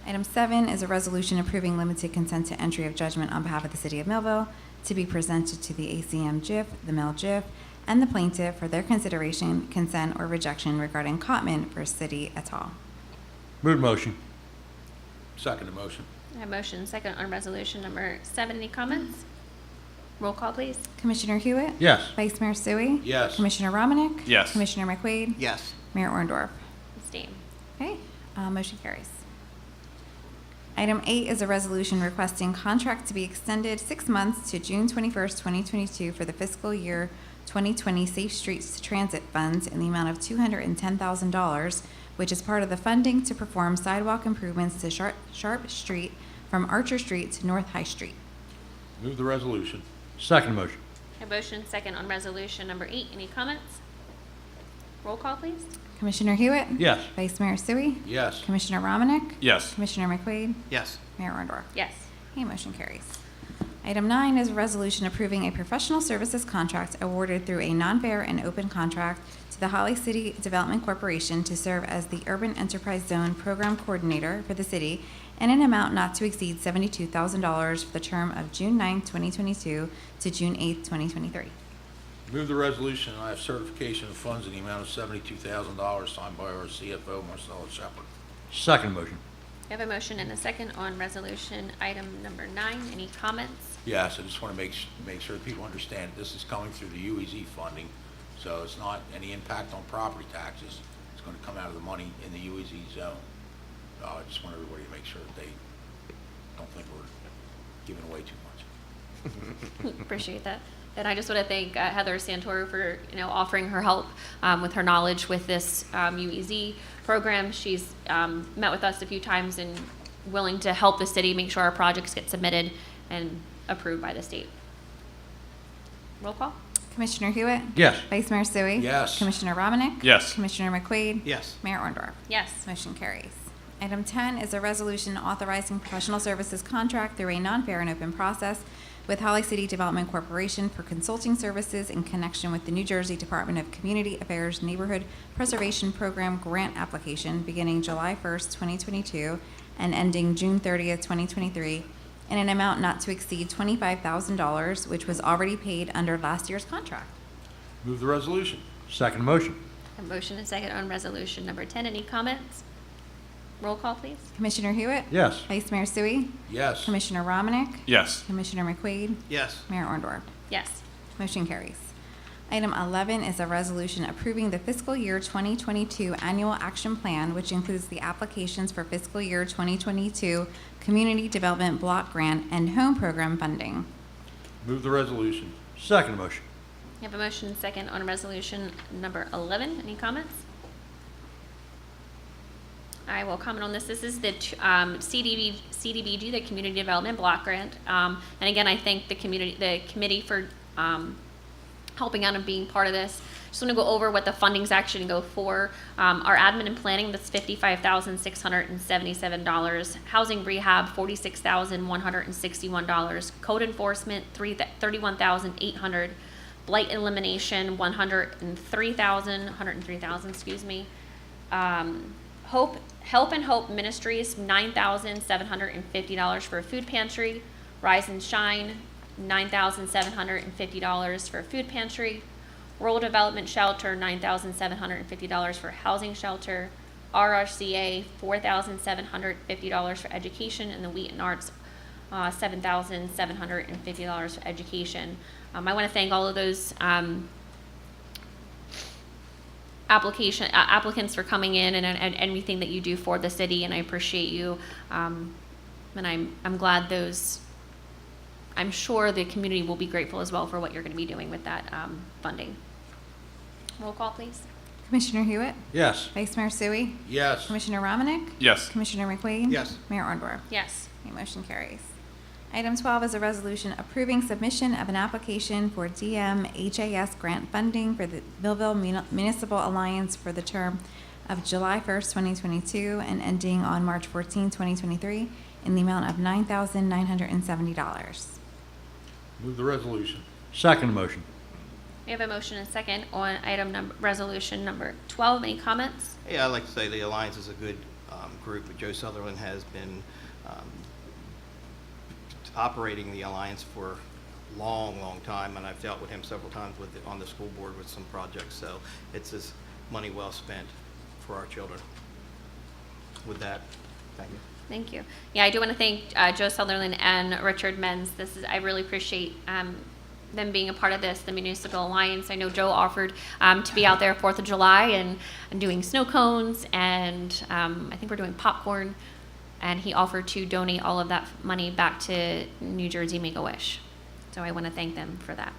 Item 7 is a resolution approving limited consent to entry of judgment on behalf of the City of Millville to be presented to the ACM JIF, the Mill JIF, and the plaintiff for their consideration, consent, or rejection regarding Cotman v. City et al. Move motion. Second the motion. I have motion second on resolution number 7. Any comments? Roll call, please. Commissioner Hewitt? Yes. Vice Mayor Sui? Yes. Commissioner Romanek? Yes. Commissioner McQuaid? Yes. Mayor Orndorff? Abstain. Okay, motion carries. Item 8 is a resolution requesting contract to be extended 6 months to June 21st, 2022 for the fiscal year 2020 Safe Streets Transit Funds in the amount of $210,000, which is part of the funding to perform sidewalk improvements to Sharp Street from Archer Street to North High Street. Move the resolution. Second motion. I have motion second on resolution number 8. Any comments? Roll call, please. Commissioner Hewitt? Yes. Vice Mayor Sui? Yes. Commissioner Romanek? Yes. Commissioner McQuaid? Yes. Mayor Orndorff? Yes. Okay, motion carries. Item 9 is a resolution approving a professional services contract awarded through a non-fair and open contract to the Holly City Development Corporation to serve as the Urban Enterprise Zone Program Coordinator for the city in an amount not to exceed $72,000 for the term of June 9, 2022 to June 8, 2023. Move the resolution, and I have certification of funds in the amount of $72,000 signed by our CFO, Marcella Shepherd. Second motion. I have a motion and a second on resolution item number 9. Any comments? Yes, I just want to make sure that people understand this is coming through the UEZ funding, so it's not any impact on property taxes. It's going to come out of the money in the UEZ zone. I just want everybody to make sure that they don't think we're giving away too much. Appreciate that. And I just want to thank Heather Santoro for offering her help with her knowledge with this UEZ program. She's met with us a few times and willing to help the city make sure our projects get submitted and approved by the state. Roll call. Commissioner Hewitt? Yes. Vice Mayor Sui? Yes. Commissioner Romanek? Yes. Commissioner McQuaid? Yes. Mayor Orndorff? Yes. Motion carries. Item 10 is a resolution authorizing professional services contract through a non-fair and open process with Holly City Development Corporation for consulting services in connection with the New Jersey Department of Community Affairs Neighborhood Preservation Program grant application beginning July 1st, 2022 and ending June 30th, 2023 in an amount not to exceed $25,000, which was already paid under last year's contract. Move the resolution. Second motion. A motion and second on resolution number 10. Any comments? Roll call, please. Commissioner Hewitt? Yes. Vice Mayor Sui? Yes. Commissioner Romanek? Yes. Commissioner McQuaid? Yes. Mayor Orndorff? Yes. Motion carries. Item 11 is a resolution approving the fiscal year 2022 annual action plan, which includes the applications for fiscal year 2022 Community Development Block Grant and Home Program funding. Move the resolution. Second motion. You have a motion and second on resolution number 11. Any comments? I will comment on this. This is the CDBG, the Community Development Block Grant. And again, I thank the committee for helping out and being part of this. Just want to go over what the funding's actually going to go for. Our admin and planning, that's $55,677. Housing rehab, $46,161. Code enforcement, $31,800. Blight elimination, $103,000, excuse me. Help and Hope Ministries, $9,750 for a food pantry. Rise and Shine, $9,750 for a food pantry. Rural Development Shelter, $9,750 for housing shelter. RRCA, $4,750 for education, and the Wheaton Arts, $7,750 for education. I want to thank all of those applicants for coming in and everything that you do for the city, and I appreciate you. And I'm glad I'm sure the community will be grateful as well for what you're going to be doing with that funding. Roll call, please. Commissioner Hewitt? Yes. Vice Mayor Sui? Yes. Commissioner Romanek? Yes. Commissioner McQuaid? Yes. Mayor Orndorff? Yes. Okay, motion carries. Item 12 is a resolution approving submission of an application for DMHAS grant funding for the Millville Municipal Alliance for the term of July 1st, 2022 and ending on March 14, 2023 in the amount of $9,970. Move the resolution. Second motion. We have a motion and second on resolution number 12. Any comments? Yeah, I'd like to say the Alliance is a good group. Joe Sutherland has been operating the Alliance for a long, long time, and I've dealt with him several times on the school board with some projects, so it's just money well spent for our children. With that, thank you. Thank you. Yeah, I do want to thank Joe Sutherland and Richard Menz. I really appreciate them being a part of this, the Municipal Alliance. I know Joe offered to be out there 4th of July and doing snow cones, and I think we're doing popcorn, and he offered to donate all of that money back to New Jersey Make-A-Wish. So I want to thank them for that.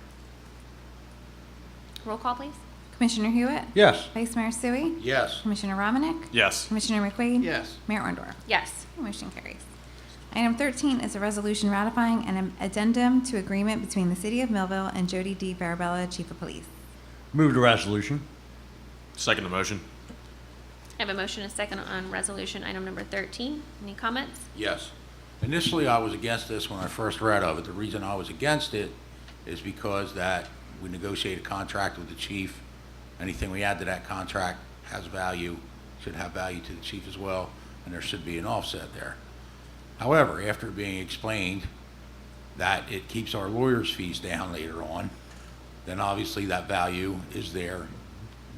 Roll call, please. Commissioner Hewitt? Yes. Vice Mayor Sui? Yes. Commissioner Romanek? Yes. Commissioner McQuaid? Yes. Mayor Orndorff? Yes. Motion carries. Item 13 is a resolution ratifying an addendum to agreement between the City of Millville and Jody D. Farabella, Chief of Police. Move the resolution. Second the motion. I have a motion and a second on resolution item number 13. Any comments? Yes. Initially, I was against this when I first read of it. The reason I was against it is because that we negotiated a contract with the chief. Anything we add to that contract has value, should have value to the chief as well, and there should be an offset there. However, after being explained that it keeps our lawyers' fees down later on, then obviously that value is there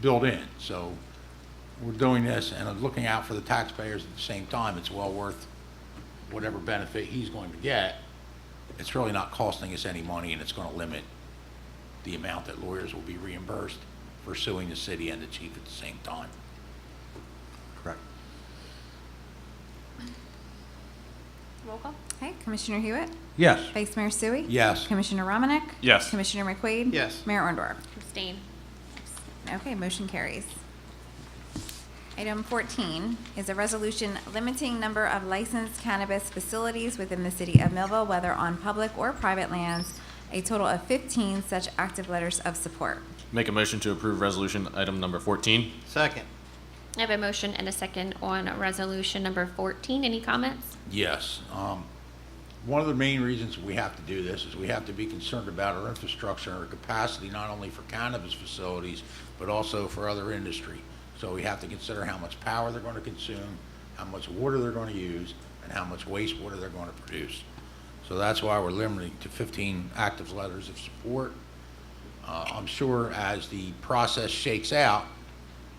built in. So we're doing this and looking out for the taxpayers at the same time. It's well worth whatever benefit he's going to get. It's really not costing us any money, and it's going to limit the amount that lawyers will be reimbursed for suing the city and the chief at the same time. Correct. Roll call. Okay, Commissioner Hewitt? Yes. Vice Mayor Sui? Yes. Commissioner Romanek? Yes. Commissioner McQuaid? Yes. Mayor Orndorff? Abstain. Okay, motion carries. Item 14 is a resolution limiting number of licensed cannabis facilities within the City of Millville, whether on public or private lands, a total of 15 such active letters of support. Make a motion to approve resolution item number 14. Second. I have a motion and a second on resolution number 14. Any comments? Yes. One of the main reasons we have to do this is we have to be concerned about our infrastructure and our capacity, not only for cannabis facilities, but also for other industry. So we have to consider how much power they're going to consume, how much water they're going to use, and how much wastewater they're going to produce. So that's why we're limiting to 15 active letters of support. I'm sure as the process shakes out,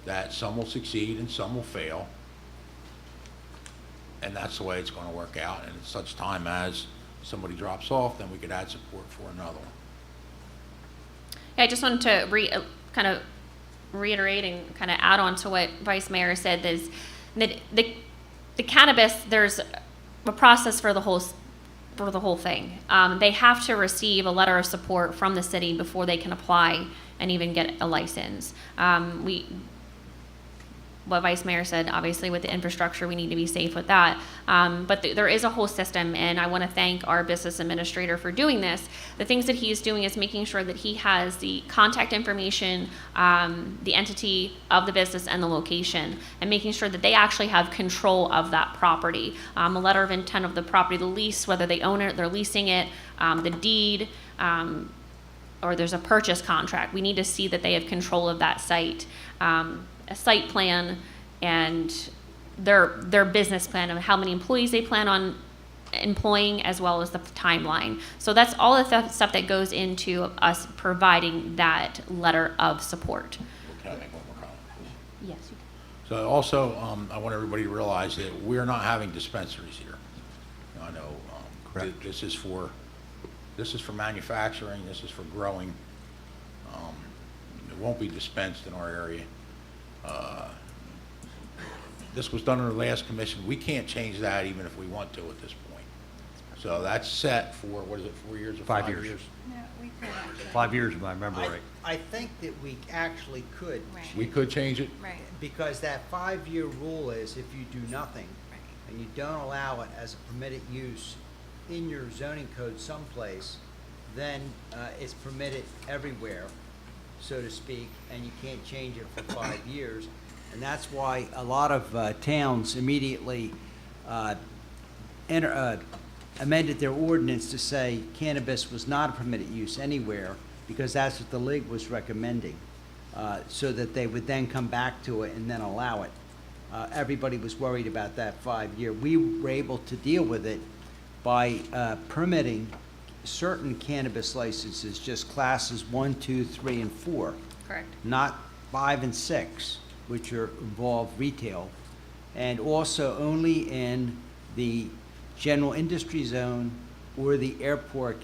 that some will succeed and some will fail. And that's the way it's going to work out. And at such time as somebody drops off, then we could add support for another one. Yeah, I just wanted to kind of reiterate and kind of add on to what Vice Mayor said, is that the cannabis, there's a process for the whole thing. They have to receive a letter of support from the city before they can apply and even get a license. What Vice Mayor said, obviously with the infrastructure, we need to be safe with that. But there is a whole system, and I want to thank our business administrator for doing this. The things that he is doing is making sure that he has the contact information, the entity of the business and the location, and making sure that they actually have control of that property. A letter of intent of the property, the lease, whether they own it, they're leasing it, the deed, or there's a purchase contract. We need to see that they have control of that site. A site plan and their business plan of how many employees they plan on employing, as well as the timeline. So that's all the stuff that goes into us providing that letter of support. Can I make one more comment, please? Yes, you can. So also, I want everybody to realize that we're not having dispensaries here. I know Correct. this is for manufacturing, this is for growing. It won't be dispensed in our area. This was done in the last commission. We can't change that even if we want to at this point. So that's set for, what is it, 4 years or 5 5 years. years? No, we could actually. 5 years, if I remember right. I think that we actually could. Right. We could change it? Right. Because that 5-year rule is if you do nothing Right. and you don't allow it as a permitted use in your zoning code someplace, then it's permitted everywhere, so to speak, and you can't change it for 5 years. And that's why a lot of towns immediately amended their ordinance to say cannabis was not a permitted use anywhere, because that's what the league was recommending, so that they would then come back to it and then allow it. everybody was worried about that 5-year. We were able to deal with it by permitting certain cannabis licenses, just classes 1, 2, 3, and 4. Correct. Not 5 and 6, which involve retail, and also only in the general industry zone or the airport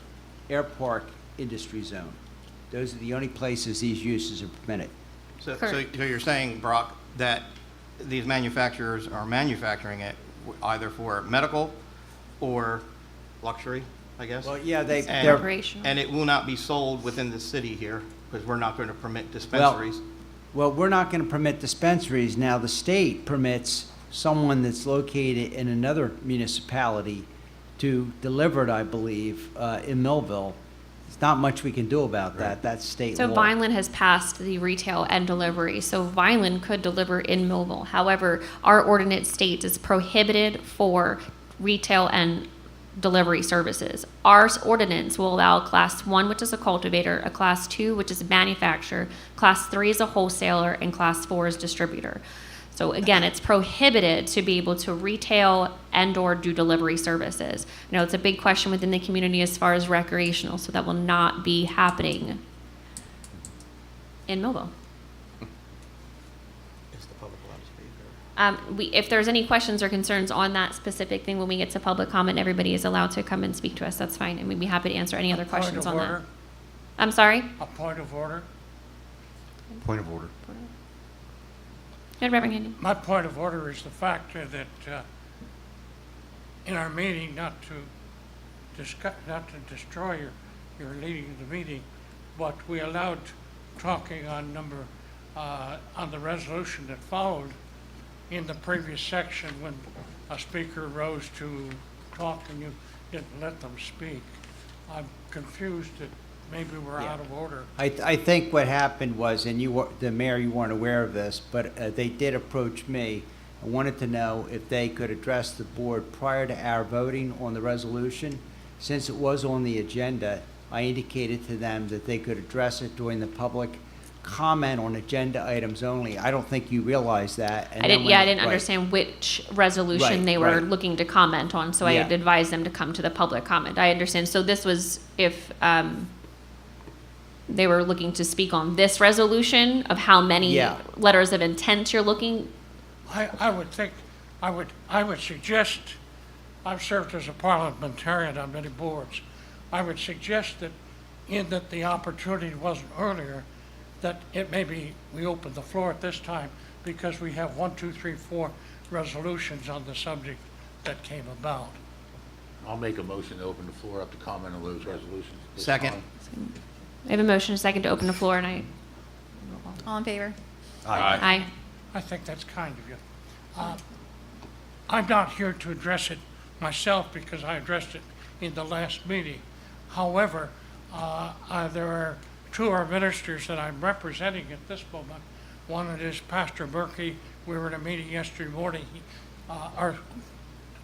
industry zone. Those are the only places these uses are permitted. So Correct. you're saying, Brock, that these manufacturers are manufacturing it either for medical or luxury, I guess? Well, yeah, And- they're, Recreational. And it will not be sold within the city here, because we're not going to permit dispensaries. well, we're not going to permit dispensaries. Now, the state permits someone that's located in another municipality to deliver it, I believe, in Millville. There's not much we can do about that. That's state So law. Vineland has passed the retail and delivery, so Vineland could deliver in Millville. However, our ordinance states it's prohibited for retail and delivery services. Our ordinance will allow Class 1, which is a cultivator, a Class 2, which is a manufacturer, Class 3 is a wholesaler, and Class 4 is distributor. So again, it's prohibited to be able to retail and/or do delivery services. I know it's a big question within the community as far as recreational, so that will not be happening in Millville. Is the public allowed to speak? If there's any questions or concerns on that specific thing, when we get to public comment, everybody is allowed to come and speak to us. That's fine, and we'd be happy to answer any other questions on that. I'm sorry? A point of order. Point of order. Good, Reverend Kenyon. My point of order is the fact that in our meeting, not to destroy your leading of the meeting, but we allowed talking on on the resolution that followed in the previous section when a speaker rose to talk and you didn't let them speak. I'm confused that maybe we're out of order. I think what happened was, and the mayor, you weren't aware of this, but they did approach me. I wanted to know if they could address the board prior to our voting on the resolution. Since it was on the agenda, I indicated to them that they could address it during the public comment on agenda items only. I don't think you realized that. And I then didn't, when- yeah, I didn't right. understand which resolution Right, they were right. looking to comment on, so I Yeah. had advised them to come to the public comment. I understand. So this was if they were looking to speak on this resolution of how many Yeah. letters of intent you're looking. I would think, I would suggest, I've served as a parliamentarian on many boards. I would suggest that in that the opportunity wasn't earlier, that it may be, we open the floor at this time because we have 1, 2, 3, 4 resolutions on the subject that came about. I'll make a motion to open the floor up to comment on those resolutions. at this Second. time. I have a motion, a second to open the floor, and I. All in favor? Aye. I think that's kind of you. I'm not here to address it myself because I addressed it in the last meeting. However, there are two of our ministers that I'm representing at this moment. One is Pastor Berkey. We were in a meeting yesterday morning.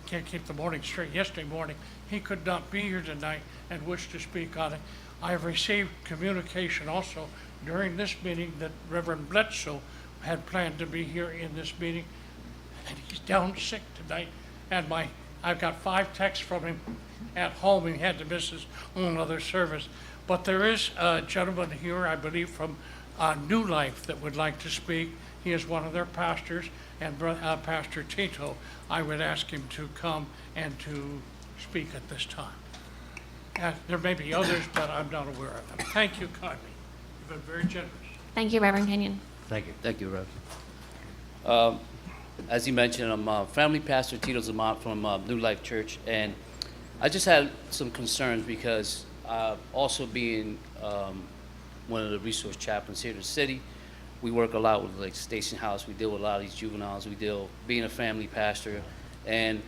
Can't keep the morning straight. Yesterday morning, he could not be here tonight and wished to speak on it. I have received communication also during this meeting that Reverend Bledsoe had planned to be here in this meeting, and he's down sick tonight. And I've got 5 texts from him at home. He had to miss his own other service. But there is a gentleman here, I believe, from New Life that would like to speak. He is one of their pastors, and Pastor Tito, I would ask him to come and to speak at this time. There may be others, but I'm not aware of them. Thank you kindly. You've been very generous. Thank you, Reverend Kenyon. Thank you. Thank you, Rev. As you mentioned, I'm family pastor Tito Zamont from New Life Church, and I just had some concerns because also being one of the resource chaplains here in the city, we work a lot with like Station House. We deal with a lot of these juveniles. We deal being a family pastor, and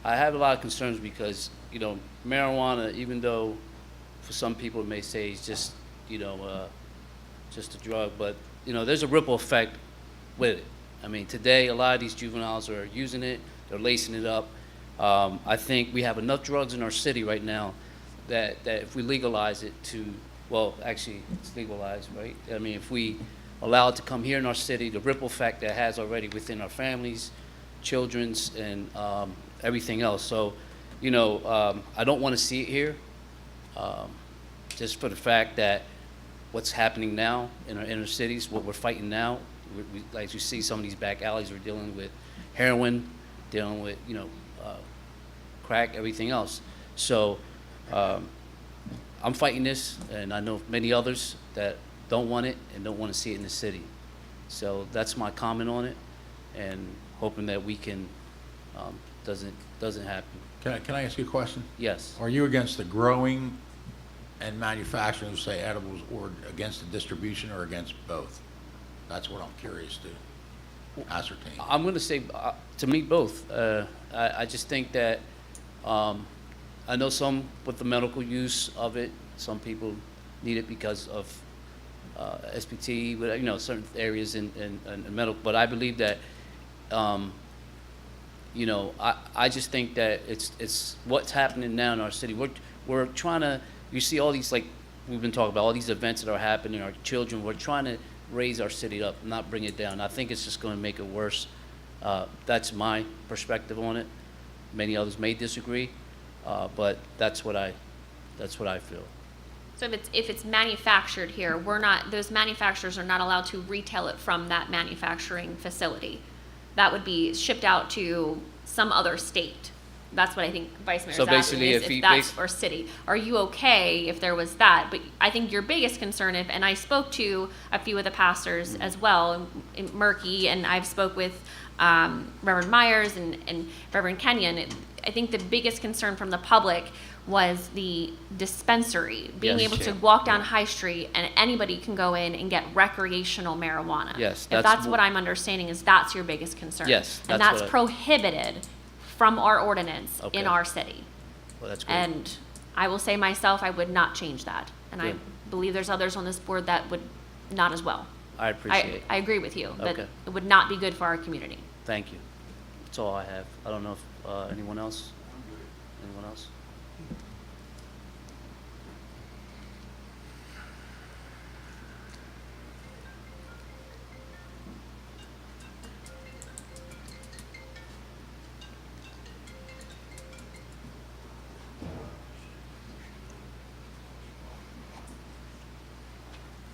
I have a lot of concerns because marijuana, even though for some people it may say it's just just a drug, but there's a ripple effect with it. I mean, today a lot of these juveniles are using it, they're lacing it up. I think we have enough drugs in our city right now that if we legalize it actually it's legalized, right? I mean, if we allow it to come here in our city, the ripple effect that it has already within our families, children's and everything else. So, I don't want to see it here, just for the fact that what's happening now in our inner cities, what we're fighting now, like you see some of these back alleys, we're dealing with heroin, dealing with, crack, everything else. So I'm fighting this, and I know many others that don't want it and don't want to see it in the city. So that's my comment on it, and hoping that we can, doesn't happen. Can I ask you a question? Yes. Are you against the growing and manufacturing of, say, edibles, or against the distribution, or against both? That's what I'm curious to ascertain. I'm going to say, to me, both. I just think that, I know some with the medical use of it, some people need it because of SPT, but, certain areas in medical. But I believe that, I just think that it's what's happening now in our city. We're trying to, you see all these, like we've been talking about, all these events that are happening, our children, we're trying to raise our city up, not bring it down. I think it's just going to make it worse. That's my perspective on it. Many others may disagree, but that's what I feel. So if it's manufactured here, those manufacturers are not allowed to retail it from that manufacturing facility. That would be shipped out to some other state. That's what I think Vice Mayor So is asking, basically, is if he that's or city. Are you okay if there was that? But I think your biggest concern, and I spoke to a few of the pastors as well, in Murky, and I've spoke with Reverend Myers and Reverend Kenyon. I think the biggest concern from the public was the dispensary, being Yes. able to walk down High Street and anybody can go in and get recreational marijuana. Yes, If that's that's wh- what I'm understanding, is that's your biggest concern. Yes, And that's that's what I- prohibited from our ordinance Okay. in our city. Well, that's great. And I will say myself, I would not change that. And I Good. believe there's others on this board that would not as well. I appreciate it. I agree with you, that Okay. it would not be good for our community. Thank you. That's all I have. I don't know if anyone else? Anyone else?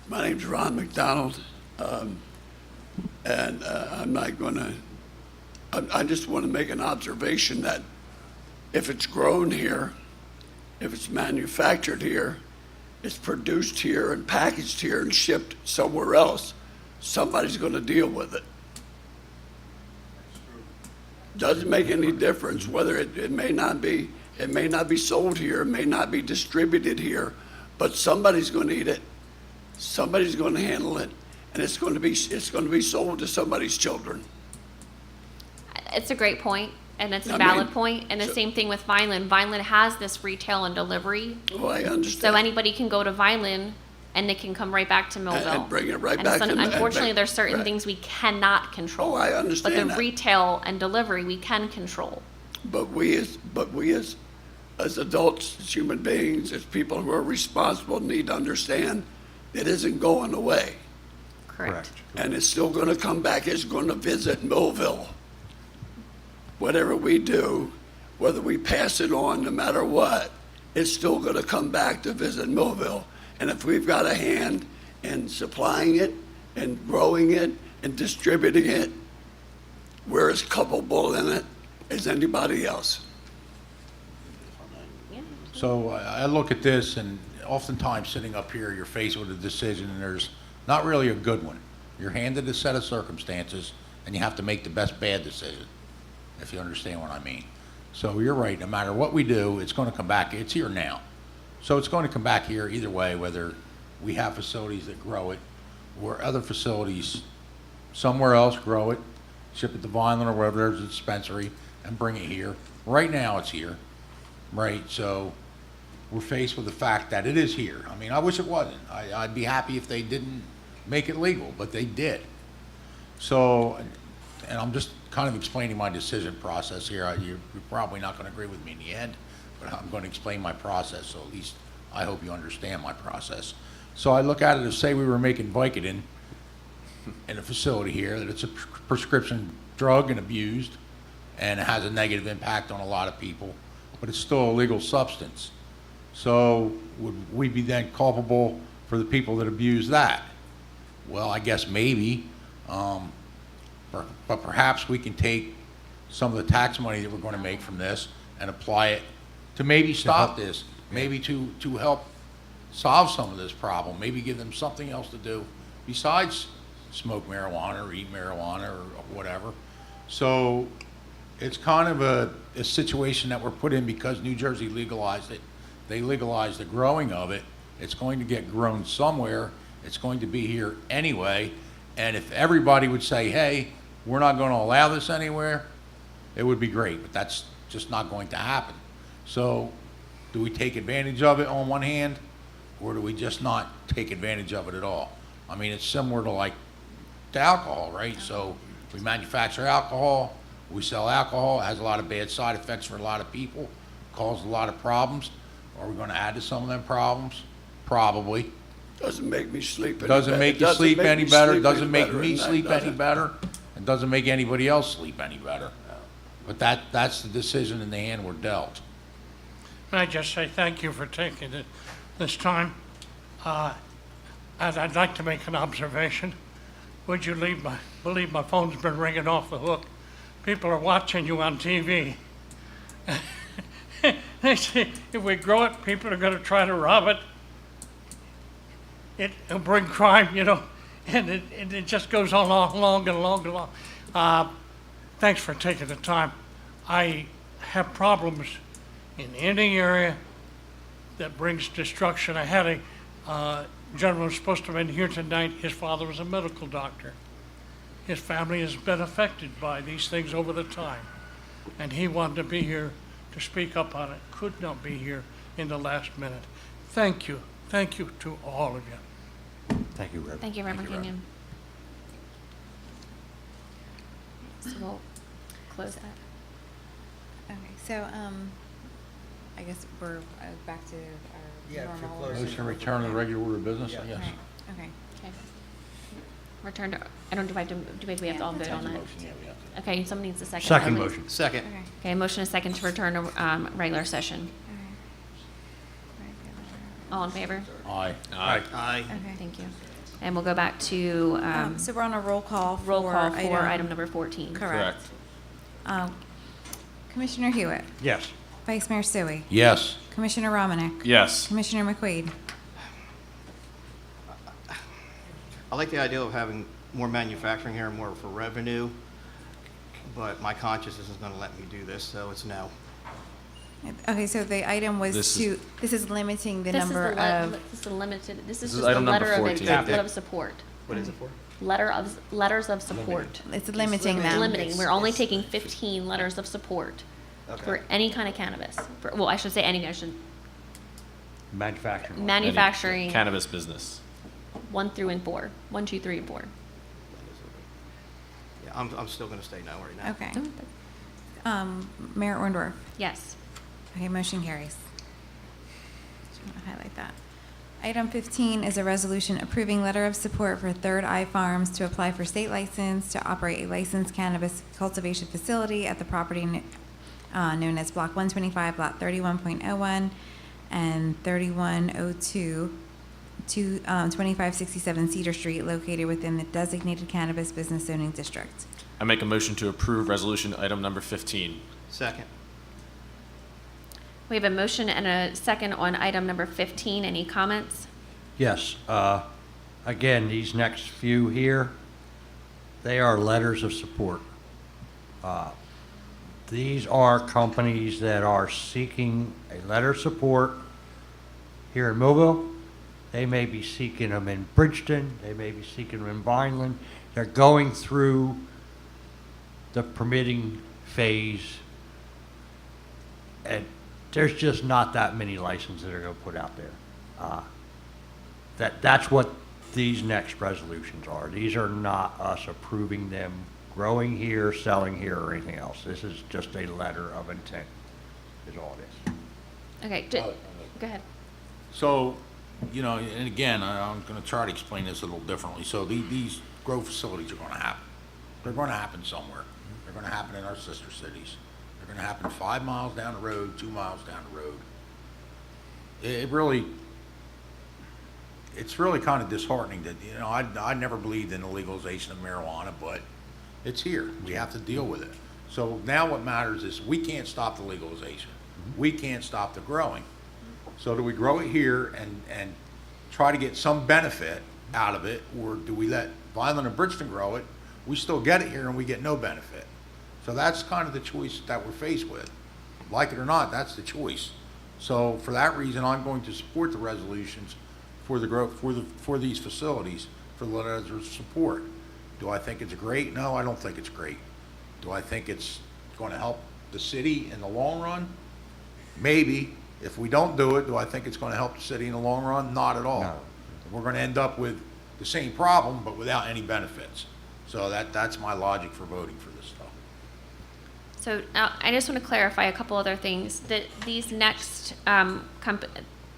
My name's Ron McDonald, and I'm not going to, I just want to make an observation that if it's grown here, if it's manufactured here, it's produced here and packaged here and shipped somewhere else, somebody's going to deal with it. Doesn't make any difference whether it may not be sold here, it may not be distributed here, but somebody's going to eat it. Somebody's going to handle it, and it's going to be sold to somebody's children. It's a great point, and it's a I valid mean, point. And the so- same thing with Vineland. Vineland has this retail and delivery. Oh, I understand. So anybody can go to Vineland and they can come right back to Millville. And bring it right And back so to- and unfortunately, bring- there's certain right. things we cannot control. Oh, I understand But the that. retail and delivery, we can control. But we as adults, as human beings, as people who are responsible, need to understand it isn't going away. Correct. And it's still going to come back. It's going to visit Millville. Whatever we do, whether we pass it on, no matter what, it's still going to come back to visit Millville. And if we've got a hand in supplying it and growing it and distributing it, we're as culpable in it as anybody else. Yeah. So I look at this, and oftentimes sitting up here, you're faced with a decision, and there's not really a good one. You're handed a set of circumstances, and you have to make the best bad decision, if you understand what I mean. So you're right, no matter what we do, it's going to come back. It's here now. So it's going to come back here either way, whether we have facilities that grow it or other facilities somewhere else grow it, ship it to Vineland or wherever there's a dispensary, and bring it here. Right now, it's here, right? So we're faced with the fact that it is here. I mean, I wish it wasn't. I'd be happy if they didn't make it legal, but they did. So, and I'm just kind of explaining my decision process here. You're probably not going to agree with me in the end, but I'm going to explain my process, so at least I hope you understand my process. So I look at it as, say we were making Vicodin in a facility here, that it's a prescription drug and abused, and it has a negative impact on a lot of people, but it's still a legal substance. So would we be then culpable for the people that abuse that? Well, I guess maybe, but perhaps we can take some of the tax money that we're going to make from this and apply it to maybe stop this, maybe to help solve some of this problem, maybe give them something else to do besides smoke marijuana or eat marijuana or whatever. So it's kind of a situation that we're put in because New Jersey legalized it. They legalized the growing of it. It's going to get grown somewhere. It's going to be here anyway. And if everybody would say, hey, we're not going to allow this anywhere, it would be great, but that's just not going to happen. So do we take advantage of it on one hand, or do we just not take advantage of it at all? I mean, it's similar to like to alcohol, right? So we manufacture alcohol, we sell alcohol, it has a lot of bad side effects for a lot of people, causes a lot of problems. Are we going to add to some of them problems? Probably. Doesn't make me sleep any better. Doesn't make you sleep any better, doesn't make me sleep any better, and doesn't make anybody else sleep any better. But that's the decision in the hand we're dealt. Can I just say thank you for taking this time? And I'd like to make an observation. Would you believe my phone's been ringing off the hook? People are watching you on TV. They say if we grow it, people are going to try to rob it. It'll bring crime, and it just goes on long and long. Thanks for taking the time. I have problems in any area that brings destruction. I had a gentleman who's supposed to have been here tonight. His father was a medical doctor. His family has been affected by these things over the time, and he wanted to be here to speak up on it. Could not be here in the last minute. Thank you to all of you. Thank you, Reverend. Thank you, Reverend Kenyon. So we'll close that. Okay, so, I guess we're back to Yeah, our for normal. closing. Motion to return to the regular order of business, I Yeah. guess. Okay. Okay. Return to, I don't, do we have to all vote on that? Motion, yeah, we have to. Okay, someone needs a second. Second please. motion. Second. Okay. Okay, motion is second to return to regular session. All in favor? Aye. Aye. Okay. Thank you. And we'll go back to So we're on a roll call for. roll call for item number 14. Correct. Commissioner Hewitt, Yes. Vice Mayor Stewie, Yes. Commissioner Romanek, Yes. Commissioner McQuaid. I like the idea of having more manufacturing here, more for revenue, but my conscience isn't going to let me do this, so it's no. Okay, so the item was This this is limiting the This number is of. this is a limited, this is is just a item number letter of 14. letter of support. What is it for? Letters of support. It's limiting them. Limiting, we're only taking 15 letters of support for Okay. any kind of cannabis. Well, I should say any, Manufacturing. manufacturing, Cannabis business. 1 through and 4, 1, 2, 3, and 4. Yeah, I'm still going to stay no right now. Okay. Mayor Orndorff. Yes. Okay, motion carries. Just want to highlight that. Item 15 is a resolution approving letter of support for Third Eye Farms to apply for state license to operate a licensed cannabis cultivation facility at the property known as Block 125, Lot 31.01 and 3102, 2567 Cedar Street, located within the designated cannabis business zoning district. I make a motion to approve resolution item number 15. Second. We have a motion and a second on item number 15. Any comments? Yes. Again, these next few here, they are letters of support. These are companies that are seeking a letter of support here in Millville. They may be seeking them in Bridgeton. They may be seeking them in Vineland. They're going through the permitting phase. And there's just not that many licenses that are going to put out there. That's what these next resolutions are. These are not us approving them growing here, selling here, or anything else. This is just a letter of intent, is all it is. Okay, go ahead. So, and again, I'm going to try to explain this a little differently. So these grow facilities are going to happen. They're going to happen somewhere. They're They're gonna happen in our sister cities. They're gonna happen 5 miles down the road, 2 miles down the road. It's really kind of disheartening that, you know, I never believed in the legalization of marijuana, but it's here. We have to deal with it. So now what matters is we can't stop the legalization. We can't stop the growing. So do we grow it here and try to get some benefit out of it, or do we let Vineland and Bridgeton grow it? We still get it here and we get no benefit. So that's kind of the choice that we're faced with. Like it or not, that's the choice. So for that reason, I'm going to support the resolutions for the growth, for these facilities, for the letters of support. Do I think it's great? No, I don't think it's great. Do I think it's going to help the city in the long run? Maybe. If we don't do it, do I think it's going to help the city in the long run? Not at all. No. We're going to end up with the same problem, but without any benefits. So that's my logic for voting for this stuff. So I just want to clarify a couple other things. That these next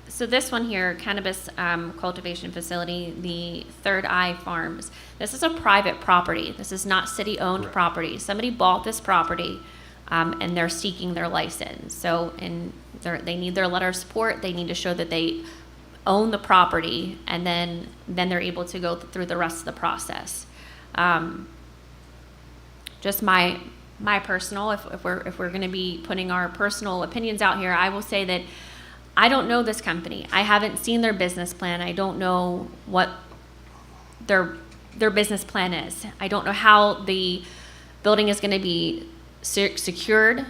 so this one here, cannabis cultivation facility, the Third Eye Farms. This is a private property. This is not city-owned Correct. property. Somebody bought this property, and they're seeking their license. So they need their letter of support. They need to show that they own the property, and then they're able to go through the rest of the process. Just my personal, if we're going to be putting our personal opinions out here, I will say that I don't know this company. I haven't seen their business plan. I don't know what their business plan is. I don't know how the building is going to be secured.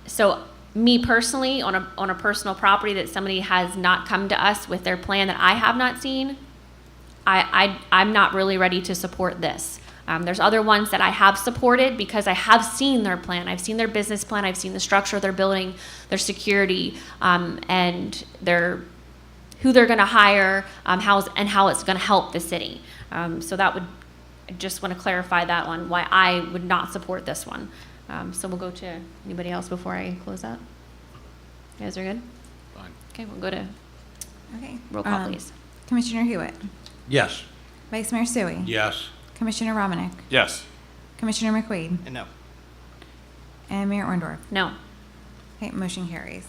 So me personally, on a personal property that somebody has not come to us with their plan that I have not seen, I'm not really ready to support this. There's other ones that I have supported because I have seen their plan. I've seen their business plan. I've seen the structure of their building, their security, and who they're going to hire, how it's going to help the city. So I just want to clarify that one, why I would not support this one. So we'll go to anybody else before I close out. You guys are good? Fine. Okay, we'll go to Okay. roll call, please. Commissioner Hewitt, Yes. Vice Mayor Sui, Yes. Commissioner Romanek, Yes. Commissioner McQuaid, And no. and Mayor Orndorff. No. Okay, motion carries.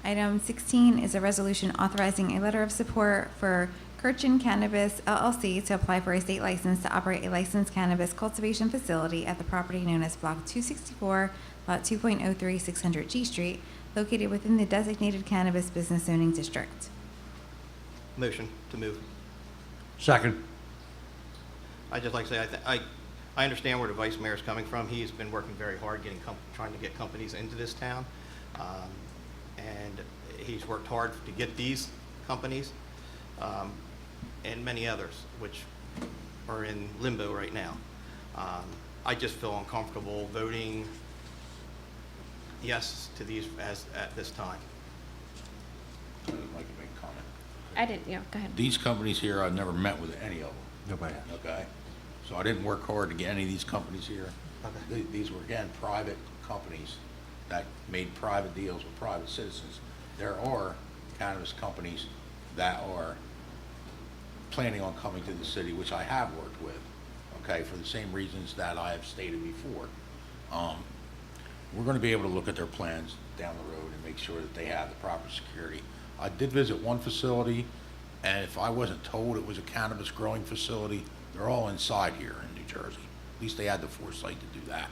Item 16 is a resolution authorizing a letter of support for Kirchen Cannabis LLC to apply for a state license to operate a licensed cannabis cultivation facility at the property known as Block 264, Lot 2.03, 600 G Street, located within the designated cannabis business zoning district. Motion to move. Second. I'd just like to say, I understand where the vice mayor is coming from. He's been working very hard trying to get companies into this town. And he's worked hard to get these companies and many others, which are in limbo right now. I just feel uncomfortable voting yes to these at this time. I'd like to make a comment. I didn't, go ahead. These companies here, I've never met with any of them. Nobody. Okay? So I didn't work hard to get any of these companies here. Okay. These were, again, private companies that made private deals with private citizens. There are cannabis companies that are planning on coming to the city, which I have worked with, okay, for the same reasons that I have stated before. We're going to be able to look at their plans down the road and make sure that they have the proper security. I did visit one facility, and if I wasn't told it was a cannabis growing facility, they're all inside here in New Jersey. At least they had the foresight to do that.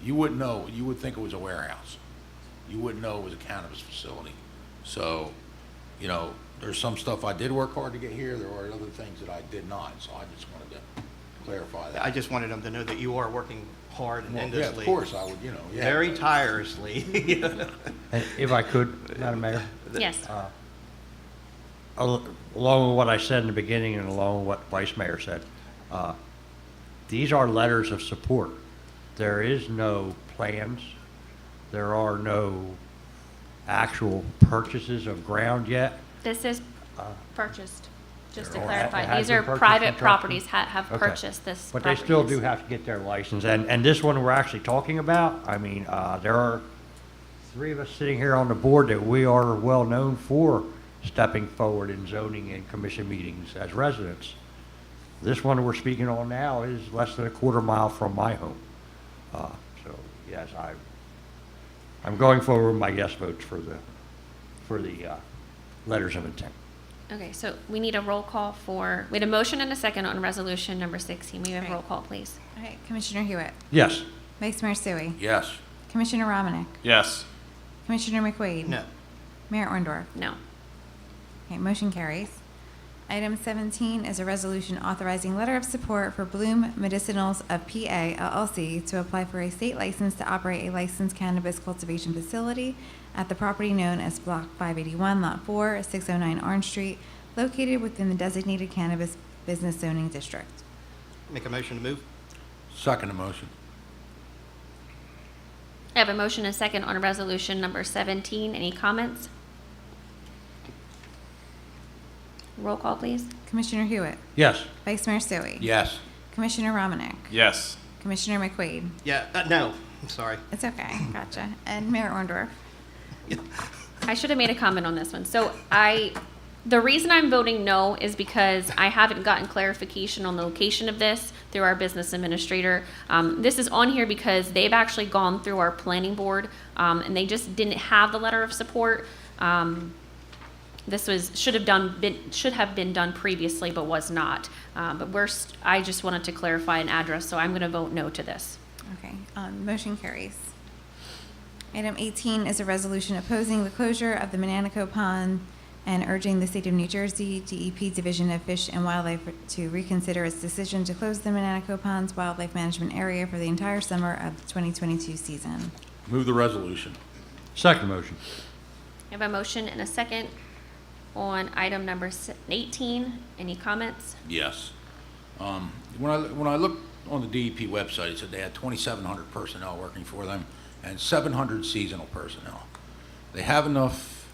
You wouldn't know. You would think it was a warehouse. You wouldn't know it was a cannabis facility. So, you know, there's some stuff I did work hard to get here. There are other things that I did not. So I just wanted to clarify that. I just wanted them to know that you are working hard and Well, endlessly. yeah, of course I would, yeah. Very tirelessly. And if I could, Madam Mayor, Yes. along with what I said in the beginning and along with what Vice Mayor said, these are letters of support. There is no plans. There are no actual purchases of ground yet. This is purchased, just to It clarify. has These been are purchased private and properties trusted? have Okay. purchased this But they still do properties. have to get their license. And this one we're actually talking about, I mean, there are three of us sitting here on the board that we are well known for stepping forward in zoning and commission meetings as residents. This one we're speaking on now is less than a quarter mile from my home. So, yes, I'm going forward with my yes votes for the letters of intent. Okay, so we need a roll call we had a motion and a second on resolution number 16. We have a Right. roll call, please. All right, Commissioner Hewitt, Yes. Vice Mayor Sui, Yes. Commissioner Romanek, Yes. Commissioner McQuaid. No. Mayor Orndorff. No. Okay, motion carries. Item 17 is a resolution authorizing letter of support for Bloom Medicinals of PA LLC to apply for a state license to operate a licensed cannabis cultivation facility at the property known as Block 581, Lot 4, 609 Orange Street, located within the designated cannabis business zoning district. Make a motion to move? Second motion. I have a motion and a second on resolution number 17. Any comments? Roll call, please. Commissioner Hewitt, Yes. Vice Mayor Sui, Yes. Commissioner Romanek, Yes. Commissioner McQuaid. Yeah, no, I'm sorry. It's okay, gotcha. And Mayor Orndorff. I should have made a comment on this one. So the reason I'm voting no is because I haven't gotten clarification on the location of this through our business administrator. This is on here because they've actually gone through our planning board, and they just didn't have the letter of support. This should have been done previously, but was not. But I just wanted to clarify an address, so I'm going to vote no to this. Okay, motion carries. Item 18 is a resolution opposing the closure of the Mananico Pond and urging the State of New Jersey DEP Division of Fish and Wildlife to reconsider its decision to close the Mananico Ponds Wildlife Management Area for the entire summer of the 2022 season. Move the resolution. Second motion. I have a motion and a second on item number 18. Any comments? Yes. When I looked on the DEP website, it said they had 2,700 personnel working for them and 700 seasonal personnel. They have enough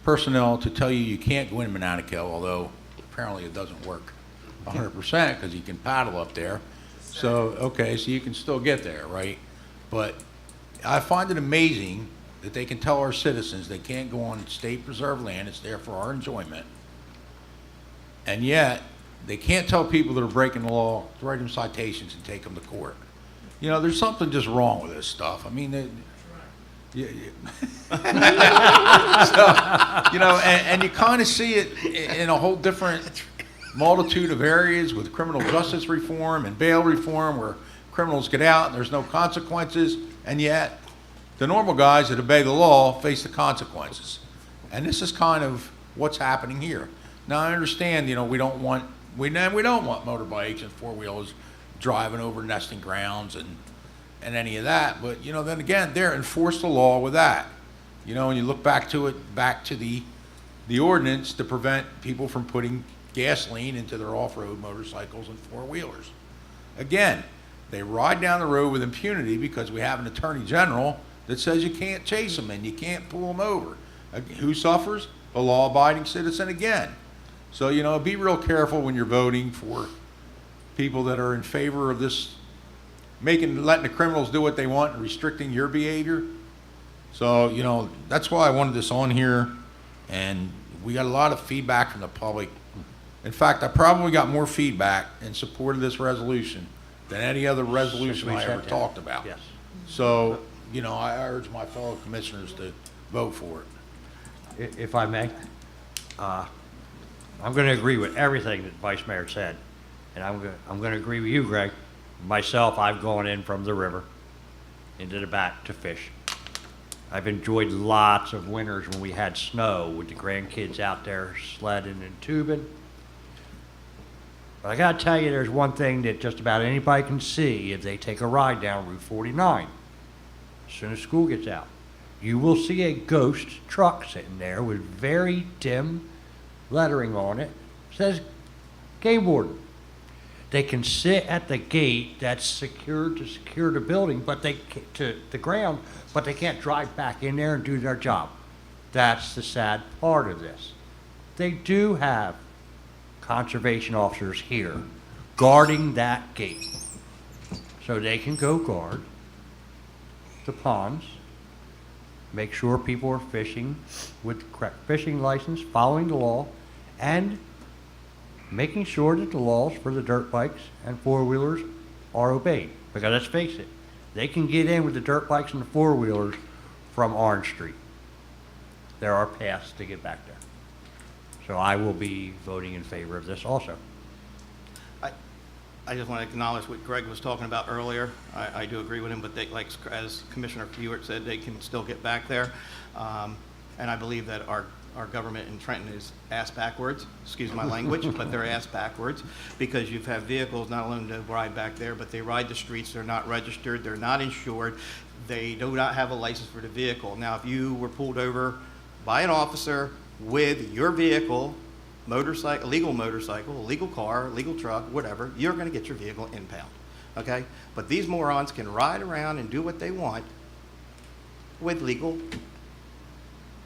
personnel to tell you can't go in Mananico, although apparently it doesn't work 100% because you can paddle up there. So, okay, so you can still get there, right? But I find it amazing that they can tell our citizens they can't go on state preserved land, it's there for our enjoyment. And yet, they can't tell people that are breaking the law to write them citations and take them to court. You know, there's something just wrong with this stuff. I mean, so, you know, and you kind of see it in a whole different multitude of areas with criminal justice reform and bail reform where criminals get out and there's no consequences, and yet the normal guys that obey the law face the consequences. And this is kind of what's happening here. Now, I understand, you know, we don't want motorbikes and four-wheelers driving over nesting grounds and any of that, but, you know, then again, they're enforce the law with that. You know, and you look back to the ordinance to prevent people from putting gasoline into their off-road motorcycles and four-wheelers. Again, they ride down the road with impunity because we have an attorney general that says you can't chase them and you can't pull them over. Who suffers? A law-abiding citizen again. So, you know, be real careful when you're voting for people that are in favor of this, letting the criminals do what they want and restricting your behavior. So, you know, that's why I wanted this on here, and we got a lot of feedback from the public. In fact, I probably got more feedback in support of this resolution than any other resolution I ever talked about. Yes. So, you know, I urge my fellow commissioners to vote for it. If I may, I'm going to agree with everything that Vice Mayor said, and I'm going to agree with you, Greg. Myself, I've gone in from the river into the back to fish. I've enjoyed lots of winters when we had snow with the grandkids out there sledding and tubing. But I got to tell you, there's one thing that just about anybody can see if they take a ride down Route 49. As soon as school gets out, you will see a ghost truck sitting there with very dim lettering on it. It says game warden. They can sit at the gate that's secured to secure the building, but to the ground, but they can't drive back in there and do their job. That's the sad part of this. They do have conservation officers here guarding that gate, so they can go guard the ponds, make sure people are fishing with the correct fishing license, following the law, and making sure that the laws for the dirt bikes and four-wheelers are obeyed. Because let's face it, they can get in with the dirt bikes and the four-wheelers from Orange Street. There are paths to get back there. So I will be voting in favor of this also. I just want to acknowledge what Greg was talking about earlier. I do agree with him, but they, like, as Commissioner Ewert said, they can still get back there. And I believe that our government in Trenton is ass backwards, excuse my language, but they're ass backwards, because you've had vehicles not only to ride back there, but they ride the streets, they're not registered, they're not insured, they do not have a license for the vehicle. Now, if you were pulled over by an officer with your vehicle, motorcycle, illegal car, illegal truck, whatever, you're going to get your vehicle impound, okay? But these morons can ride around and do what they want with legal,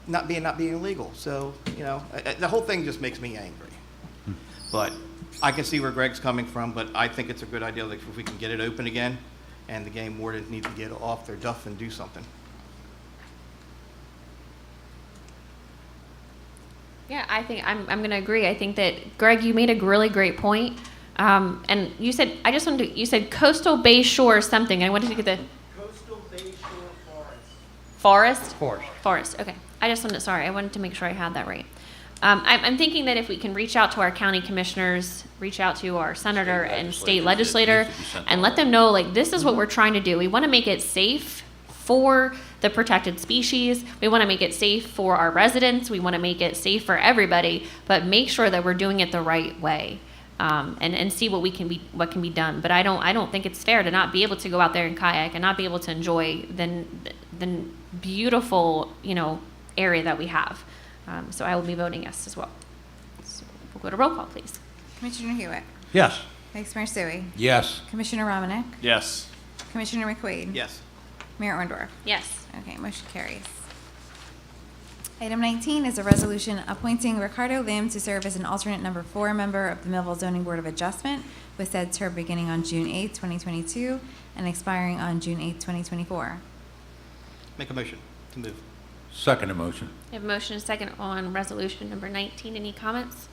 not being illegal. So, you know, the whole thing just makes me angry. But I can see where Greg's coming from, but I think it's a good idea, like, if we can get it open again, and the game wardens need to get off their duff and do something. Yeah, I think I'm going to agree. I think that, Greg, you made a really great point. And you said, you said Coastal Bay Shore something. I wanted to get the Coastal Bay Shore forest. Forest. Okay. I wanted to make sure I had that right. I'm thinking that if we can reach out to our county commissioners, reach out to our senator and state legislator, and let them know, like, this is what we're trying to do. We want to make it safe for the protected species. We want to make it safe for our residents. We want to make it safe for everybody, but make sure that we're doing it the right way, and see what can be done. But I don't think it's fair to not be able to go out there and kayak and not be able to enjoy the beautiful, you know, area that we have. So I will be voting yes as well. So we'll go to roll call, please. Commissioner Hewitt? Yes. Vice Mayor Stewie? Yes. Commissioner Romanek? Yes. Commissioner McQuaid? Yes. Mayor Orndorff? Yes. Okay, motion carries. Item 19 is a resolution appointing Ricardo Lim to serve as an alternate number 4 member of the Millville Zoning Board of Adjustment, with said term beginning on June 8, 2022, and expiring on June 8, 2024. Make a motion to move. Second motion. We have a motion and a second on resolution number 19. Any comments?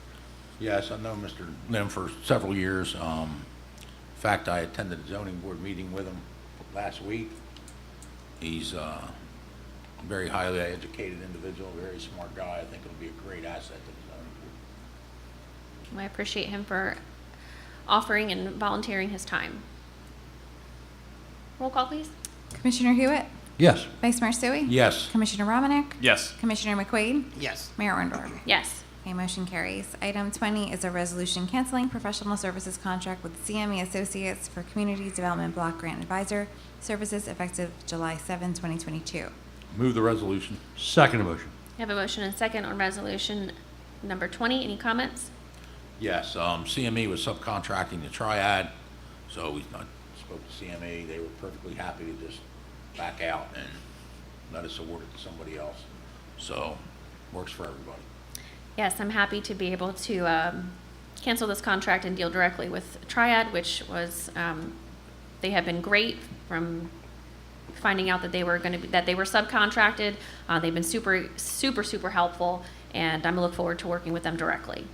Yes, I've known Mr. Lim for several years. In fact, I attended a zoning board meeting with him last week. He's a very highly educated individual, very smart guy. I think it'll be a great asset to the zoning board. I appreciate him for offering and volunteering his time. Roll call, please. Commissioner Hewitt? Yes. Vice Mayor Stewie? Yes. Commissioner Romanek? Yes. Commissioner McQuaid? Yes. Mayor Orndorff? Yes. Okay, motion carries. Item 20 is a resolution canceling professional services contract with CME Associates for Community Development Block Grant Advisor Services effective July 7, 2022. Move the resolution. Second motion. We have a motion and a second on resolution number 20. Any comments? Yes, CME was subcontracting the Triad, so we spoke to CME. They were perfectly happy to just back out and let us award it to somebody else. So, works for everybody. Yes, I'm happy to be able to cancel this contract and deal directly with Triad, which was, they have been great from finding out that they were subcontracted. They've been super helpful, and I'm look forward to working with them directly.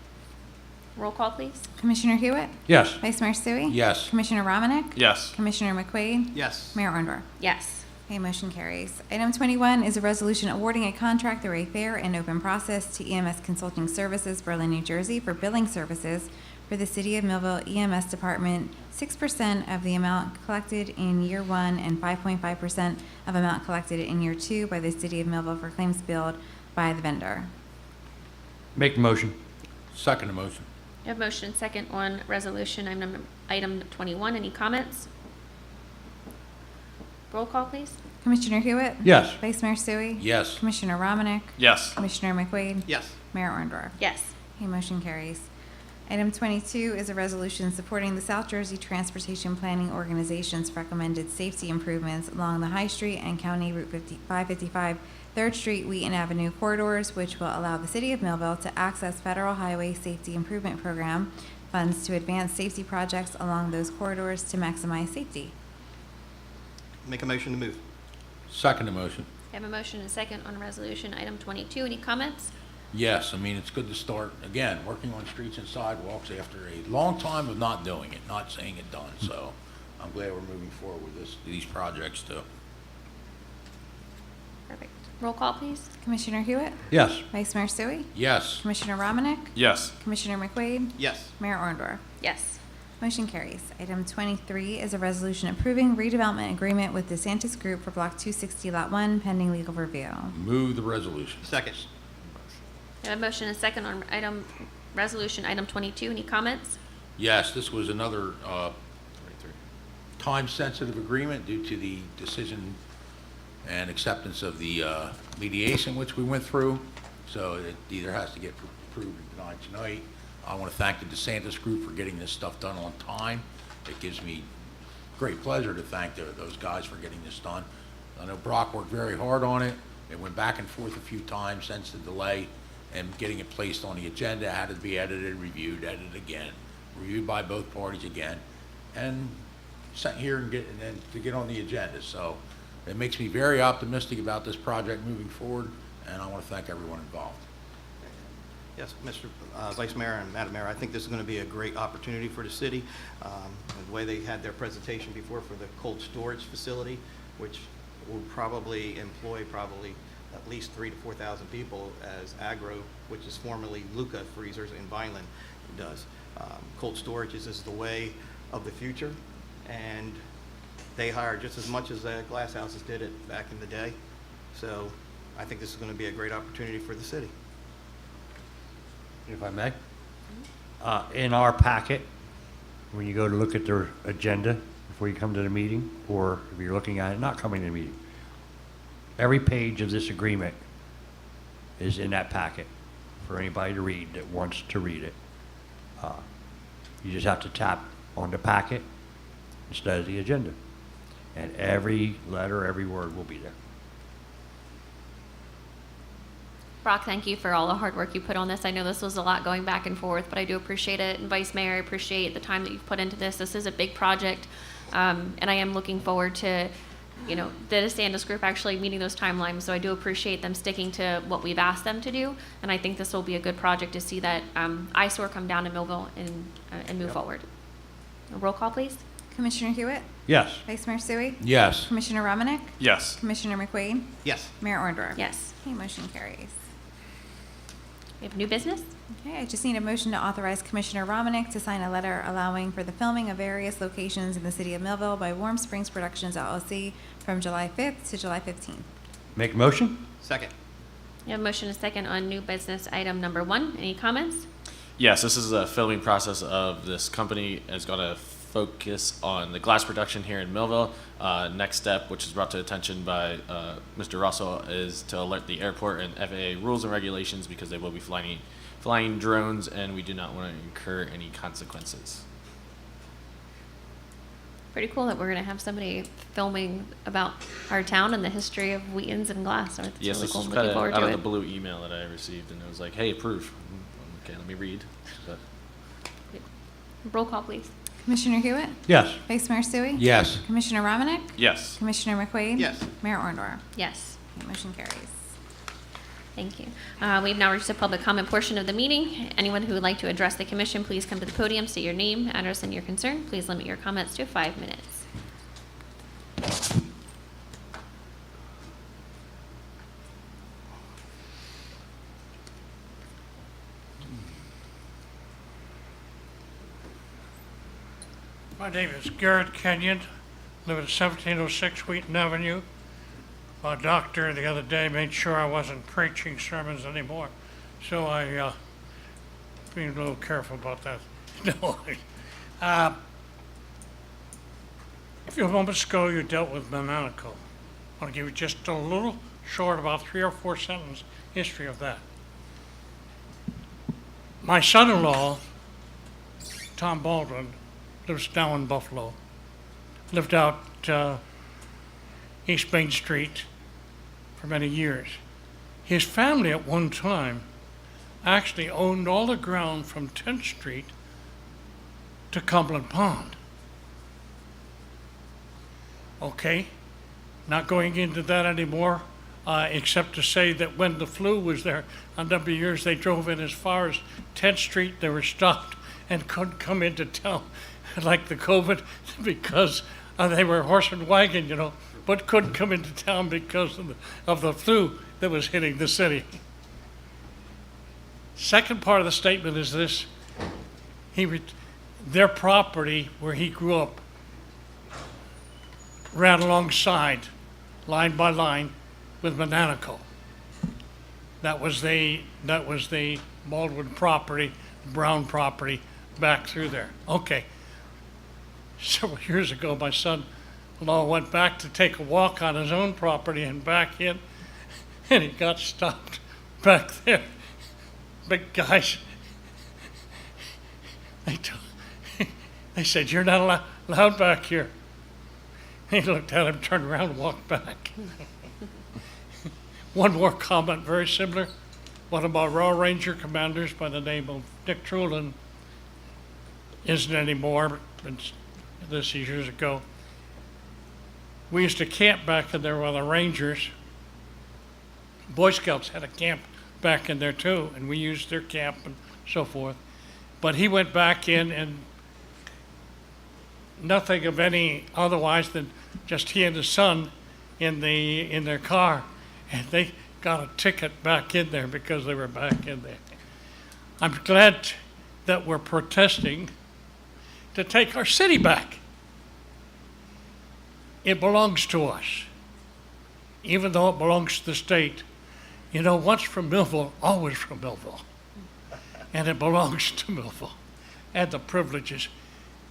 Roll call, please. Commissioner Hewitt? Yes. Vice Mayor Stewie? Yes. Commissioner Romanek? Yes. Commissioner McQuaid? Yes. Mayor Orndorff? Yes. Okay, motion carries. Item 21 is a resolution awarding a contract through a fair and open process to EMS Consulting Services, Berlin, New Jersey, for billing services for the City of Millville EMS Department, 6% of the amount collected in year 1 and 5.5% of amount collected in year 2 by the City of Millville for claims billed by the vendor. Make the motion. Second motion. We have motion and second on resolution item 21. Any comments? Roll call, please. Commissioner Hewitt? Yes. Vice Mayor Stewie? Yes. Commissioner Romanek? Yes. Commissioner McQuaid? Yes. Mayor Orndorff? Yes. Okay, motion carries. Item 22 is a resolution supporting the South Jersey Transportation Planning Organization's recommended safety improvements along the High Street and County Route 555 3rd Street, Wheaton Avenue corridors, which will allow the City of Millville to access Federal Highway Safety Improvement Program funds to advance safety projects along those corridors to maximize safety. Make a motion to move. Second motion. We have a motion and a second on resolution item 22. Any comments? Yes, I mean, it's good to start, again, working on streets and sidewalks after a long time of not doing it, not seeing it done. So I'm glad we're moving forward with these projects too. Perfect. Roll call, please. Commissioner Hewitt? Yes. Vice Mayor Sui? Yes, Commissioner Romanek? Yes. Commissioner McQuaid? Yes. Mayor Orndorff? Yes. Motion carries. Item 23 is a resolution approving redevelopment agreement with DeSantis Group for Block 260, Lot 1, pending legal review. move the resolution. Second. We have a motion and a second on resolution item 22. Any comments? Yes, this was another time-sensitive agreement due to the decision and acceptance of the mediation which we went through. So it either has to get approved or denied tonight. I want to thank the DeSantis Group for getting this stuff done on time. It gives me great pleasure to thank those guys for getting this done. I know Brock worked very hard on it. It went back and forth a few times since the delay, and getting it placed on the agenda had to be edited, reviewed, edited again, reviewed by both parties again, and sent here and then to get on the agenda. So it makes me very optimistic about this project moving forward, and I want to thank everyone involved. Yes, Mr. Vice Mayor and Madam Mayor, I think this is going to be a great opportunity for the city. The way they had their presentation before for the cold storage facility, which will probably employ at least 3,000 to 4,000 people, as Agro, which is formerly Luca Freezers in Vineland, does. Cold storage is the way of the future, and they hire just as much as glass houses did it back in the day. So I think this is going to be a great opportunity for the city. If I may. In our packet, when you go to look at their agenda before you come to the meeting, or if you're looking at it not coming to the meeting, every page of this agreement is in that packet for anybody to read that wants to read it. You just have to tap on the packet instead of the agenda. And every letter, every word will be there. Brock, thank you for all the hard work you put on this. I know this was a lot going back and forth, but I do appreciate it. And Vice Mayor, I appreciate the time that you've put into this. This is a big project, and I am looking forward to, the DeSantis Group actually meeting those timelines. So I do appreciate them sticking to what we've asked them to do, and I think this will be a good project to see that eyesore come down to Millville and move forward. A roll call, please. Commissioner Hewitt? Yes. Vice Mayor Sui? Yes, Commissioner Romanek? Yes. Commissioner McQuaid? Yes. Mayor Orndorff? Yes. Okay, motion carries. We have new business. Okay, I just need a motion to authorize Commissioner Romanek to sign a letter allowing for the filming of various locations in the city of Millville by Warm Springs Productions LLC from July 5th to July 15th. Make a motion? Second. You have a motion and a second on new business item number 1. Any comments? Yes, this is a filming process of this company. Is going to focus on the glass production here in Millville. Next step, which is brought to attention by Mr. Russell, is to alert the airport and FAA rules and regulations, because they will be flying drones, and we do not want to incur any consequences. Pretty cool that we're going to have somebody filming about our town and the history of Wheaton's and glass. That's Yes, really this cool. is I'm kind looking of forward out to of it. the blue email that I received, and it was like, hey, approve. Okay, let me read. But Roll call, please. Commissioner Hewitt? Yes. Vice Mayor Sui? yes, Commissioner Romanek? yes. Commissioner McQuaid? Yes. Mayor Orndorff? Yes. Okay, motion carries. Thank you. We've now reached the public comment portion of the meeting. Anyone who would like to address the commission, please come to the podium, state your name, address, and your concern. Please limit your comments to 5 minutes. My name is Garrett Kenyon, live at 1706 Wheaton Avenue. My doctor the other day made sure I wasn't preaching sermons anymore, so I being a little careful about that. No, a few moments ago you dealt with Monaco. I want to give you just a little short, about 3 or 4 sentence history of that. My son-in-law, Tom Baldwin, lives now in Buffalo, lived out East Main Street for many years. His family at one time actually owned all the ground from 10th Street to Cumberland Pond. Okay, not going into that anymore. except to say that when the flu was there, a number of years, they drove in as far as 10th Street. They were stopped and couldn't come into town like the COVID because they were horse and wagon, you know, but couldn't come into town because of the flu that was hitting the city. Second part of the statement is this. Their property where he grew up ran alongside, line by line, with Mananico. That was the Baldwin property, Brown property, back through there. Okay. Several years ago, my son-in-law went back to take a walk on his own property and back in, and he got stopped back there. Big guys. They said, "You're not allowed back here." He looked at him, turned around, and walked back. One more comment, very similar. One of my Royal Ranger commanders by the name of Dick Trulin isn't anymore, but this years ago. We used to camp back in there with the Rangers. Boy Scouts had a camp back in there too, and we used their camp and so forth. But he went back in and nothing of any otherwise than just he and his son in their car, and they got a ticket back in there because they were back in there. I'm glad that we're protesting to take our city back. It belongs to us, even though it belongs to the state. You know, once from Millville, always from Millville. And it belongs to Millville and the privileges.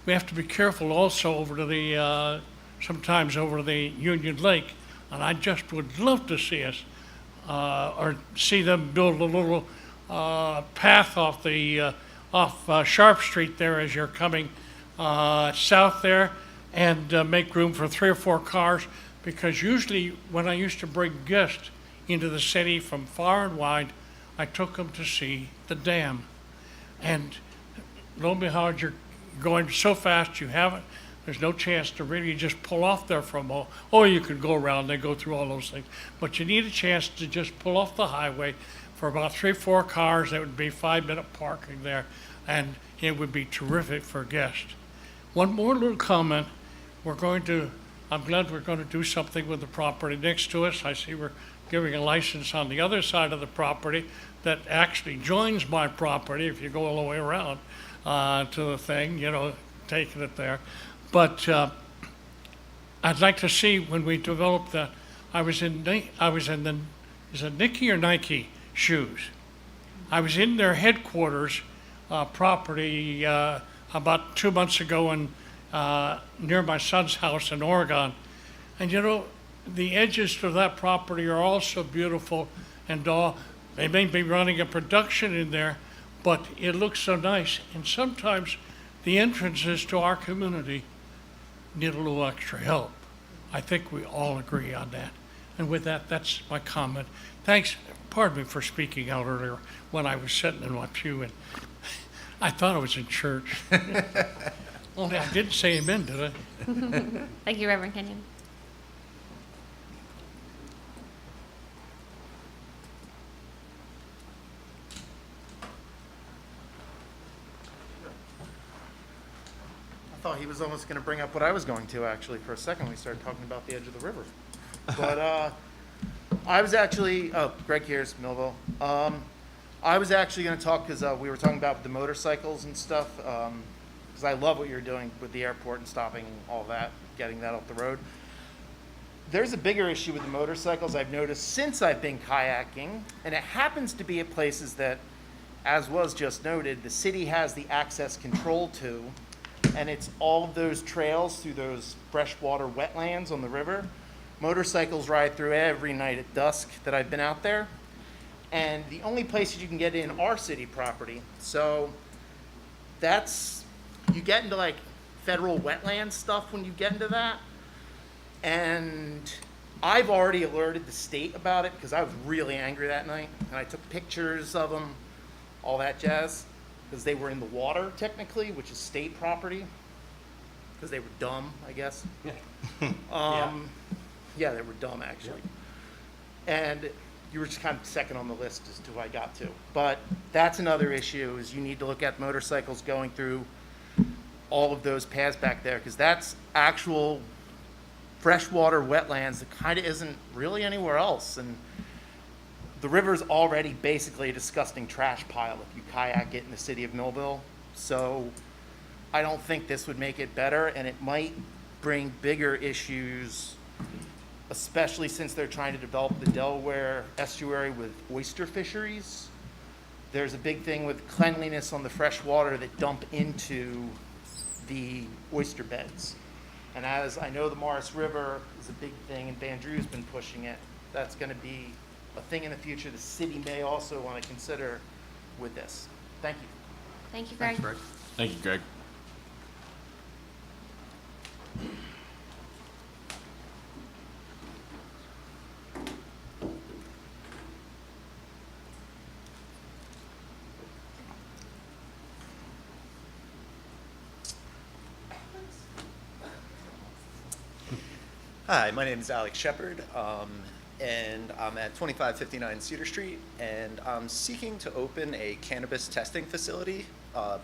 We have to be careful also over to the, sometimes over the Union Lake. And I just would love to see us, or see them build a little path off the, off Sharp Street there as you're coming south there, and make room for 3 or 4 cars, because usually when I used to bring guests into the city from far and wide, I took them to see the dam. And lo and behold, you're going so fast there's no chance to really just pull off there from all, or you could go around, they go through all those things. But you need a chance to just pull off the highway for about 3 or 4 cars. That would be 5-minute parking there, and it would be terrific for guests. One more little comment. I'm glad we're going to do something with the property next to us. I see we're giving a license on the other side of the property that actually joins my property if you go all the way around to the thing, you know, taking it there. But I'd like to see when we develop that. I was in the, is it Nike or Nike shoes? I was in their headquarters property about 2 months ago and near my son's house in Oregon. And you know, the edges to that property are also beautiful and all. They may be running a production in there, but it looks so nice. And sometimes the entrances to our community need a little extra help. I think we all agree on that. And with that, that's my comment. Thanks, pardon me for speaking out earlier when I was sitting in my pew and I thought I was in church. Only I didn't say amen, did I? Thank you, Reverend Kenyon. I thought he was almost going to bring up what I was going to, actually, for a second. We started talking about the edge of the river. But I was actually, Greg here's Millville. I was actually going to talk because we were talking about the motorcycles and stuff, because I love what you're doing with the airport and stopping all that, getting that off the road. There's a bigger issue with the motorcycles I've noticed since I've been kayaking, and it happens to be at places that, as was just noted, the city has the access control to, and it's all of those trails through those freshwater wetlands on the river. Motorcycles ride through every night at dusk that I've been out there, and the only places you can get in are city property. So you get into like federal wetland stuff when you get into that. And I've already alerted the state about it because I was really angry that night, and I took pictures of them, all that jazz, because they were in the water technically, which is state property, because they were dumb, I guess. Yeah, they were dumb actually. And you were just kind of second on the list as to who I got to. But that's another issue, is you need to look at motorcycles going through all of those paths back there, because that's actual freshwater wetlands that kind of isn't really anywhere else. And the river's already basically a disgusting trash pile if you kayak it in the city of Millville. So I don't think this would make it better, and it might bring bigger issues, especially since they're trying to develop the Delaware estuary with oyster fisheries. There's a big thing with cleanliness on the fresh water that dump into the oyster beds. And as I know, the Morris River is a big thing, and Van Drew's been pushing it. That's going to be a thing in the future the city may also want to consider with this. Thank you. Thank you, Greg. Thank you, Greg. Hi, my name is Alex Shepard, and I'm at 2559 Cedar Street, and I'm seeking to open a cannabis testing facility,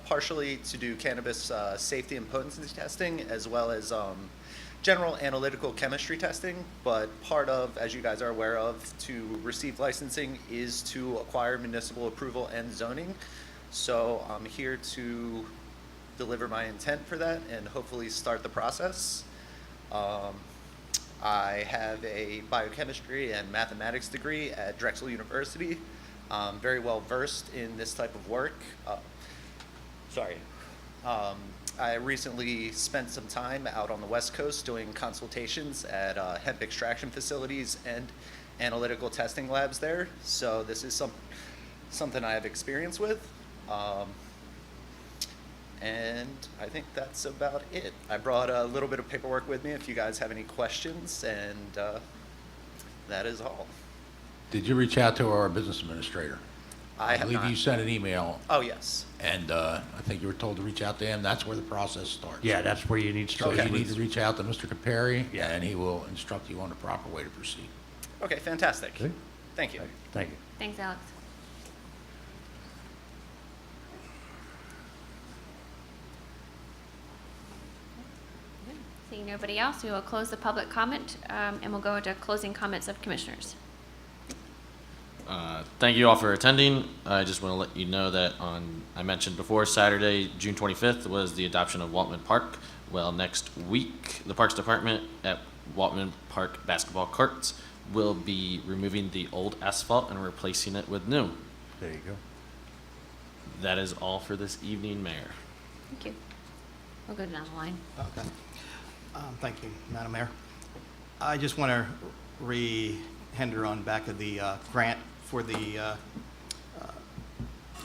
partially to do cannabis safety and potency testing, as well as general analytical chemistry testing. But part of, as you guys are aware of, to receive licensing is to acquire municipal approval and zoning. So I'm here to deliver my intent for that and hopefully start the process. I have a biochemistry and mathematics degree at Drexel University. I'm very well versed in this type of work. I recently spent some time out on the West Coast doing consultations at hemp extraction facilities and analytical testing labs there. So this is something I have experience with. And I think that's about it. I brought a little bit of paperwork with me if you guys have any questions, and that is all. Did you reach out to our business administrator? I have believe not. you sent an email, Oh, yes. and I think you were told to reach out to him. That's where the process starts. Yeah, that's where you need to So start. you need to reach out to Mr. Caperi, Yeah. and he will instruct you on the proper way to proceed. Okay, fantastic. Okay. Thank you. Thank you. Thanks, Alex. Seeing nobody else, we will close the public comment, and we'll go into closing comments of commissioners. Thank you all for attending. I just want to let you know that I mentioned before, Saturday, June 25th was the adoption of Waltman Park. Well, next week, the Parks Department at Waltman Park basketball courts will be removing the old asphalt and replacing it with new. There you go. That is all for this evening, Mayor. Thank you. We'll go down the line. Okay. Thank you, Madam Mayor. I just want to re-hinder on back of the grant for the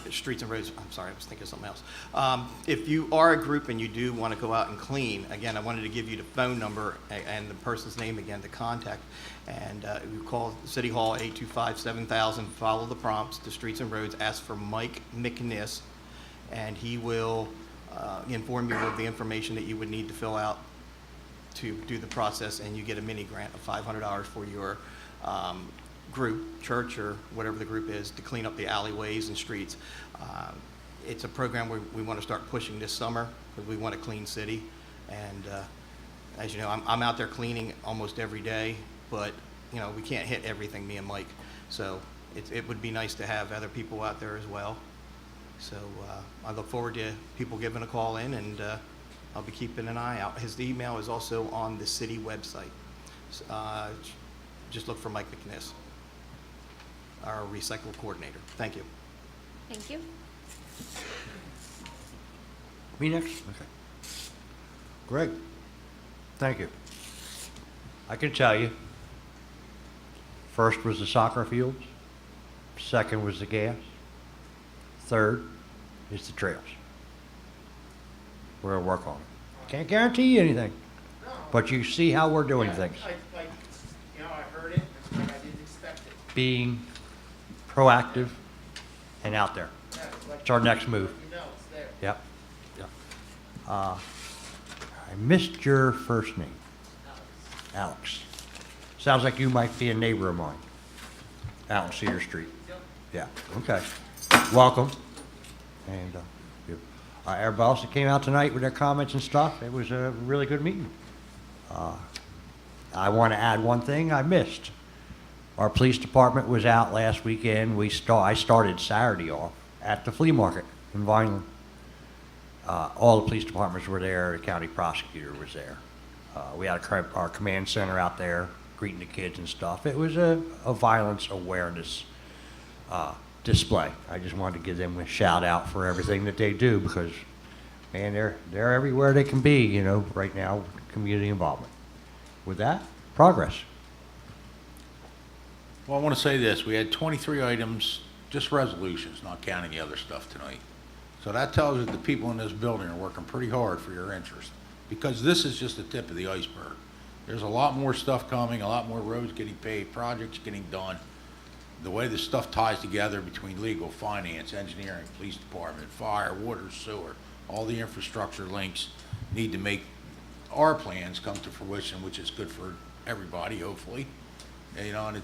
streets and roads. I'm sorry, I was thinking of something else. If you are a group and you do want to go out and clean, again, I wanted to give you the phone number and the person's name again to contact. And you call City Hall 825-7000, follow the prompts to Streets and Roads, ask for Mike McNiss, and he will inform you of the information that you would need to fill out to do the process, and you get a mini grant of $500 for your group, church, or whatever the group is, to clean up the alleyways and streets. It's a program we want to start pushing this summer because we want a clean city. And as you know, I'm out there cleaning almost every day, but you know, we can't hit everything, me and Mike. So it would be nice to have other people out there as well. So I look forward to people giving a call in, and I'll be keeping an eye out. His email is also on the city website. Just look for Mike McNiss, our recycle coordinator. Thank you. Thank you. Me next? Okay. Greg, thank you. I can tell you, first was the soccer fields, second was the gas, third is the trails. We're gonna work on it. Can't guarantee you anything, but you see how we're doing things. I heard it, but I didn't expect it. Being proactive and out there. It's our next move. You know, it's there. Yep. Yep. I missed your first name. Alex. Sounds like you might be a neighbor of mine. out on Cedar Street? Yeah, okay. Welcome. And everybody else that came out tonight with their comments and stuff, it was a really good meeting. I want to add one thing I missed. Our police department was out last weekend. I started Saturday off at the flea market in Vineland. All the police departments were there. The county prosecutor was there. We had our command center out there greeting the kids and stuff. It was a violence awareness display. I just wanted to give them a shout out for everything that they do because, man, they're everywhere they can be, you know, right now, community involvement. With that, progress. Well, I want to say this. We had 23 items, just resolutions, not counting the other stuff tonight. So that tells you that the people in this building are working pretty hard for your interest because this is just the tip of the iceberg. There's a lot more stuff coming, a lot more roads getting paved, projects getting done. The way this stuff ties together between legal, finance, engineering, police department, fire, water, sewer, all the infrastructure links need to make our plans come to fruition, which is good for everybody, hopefully. You know, and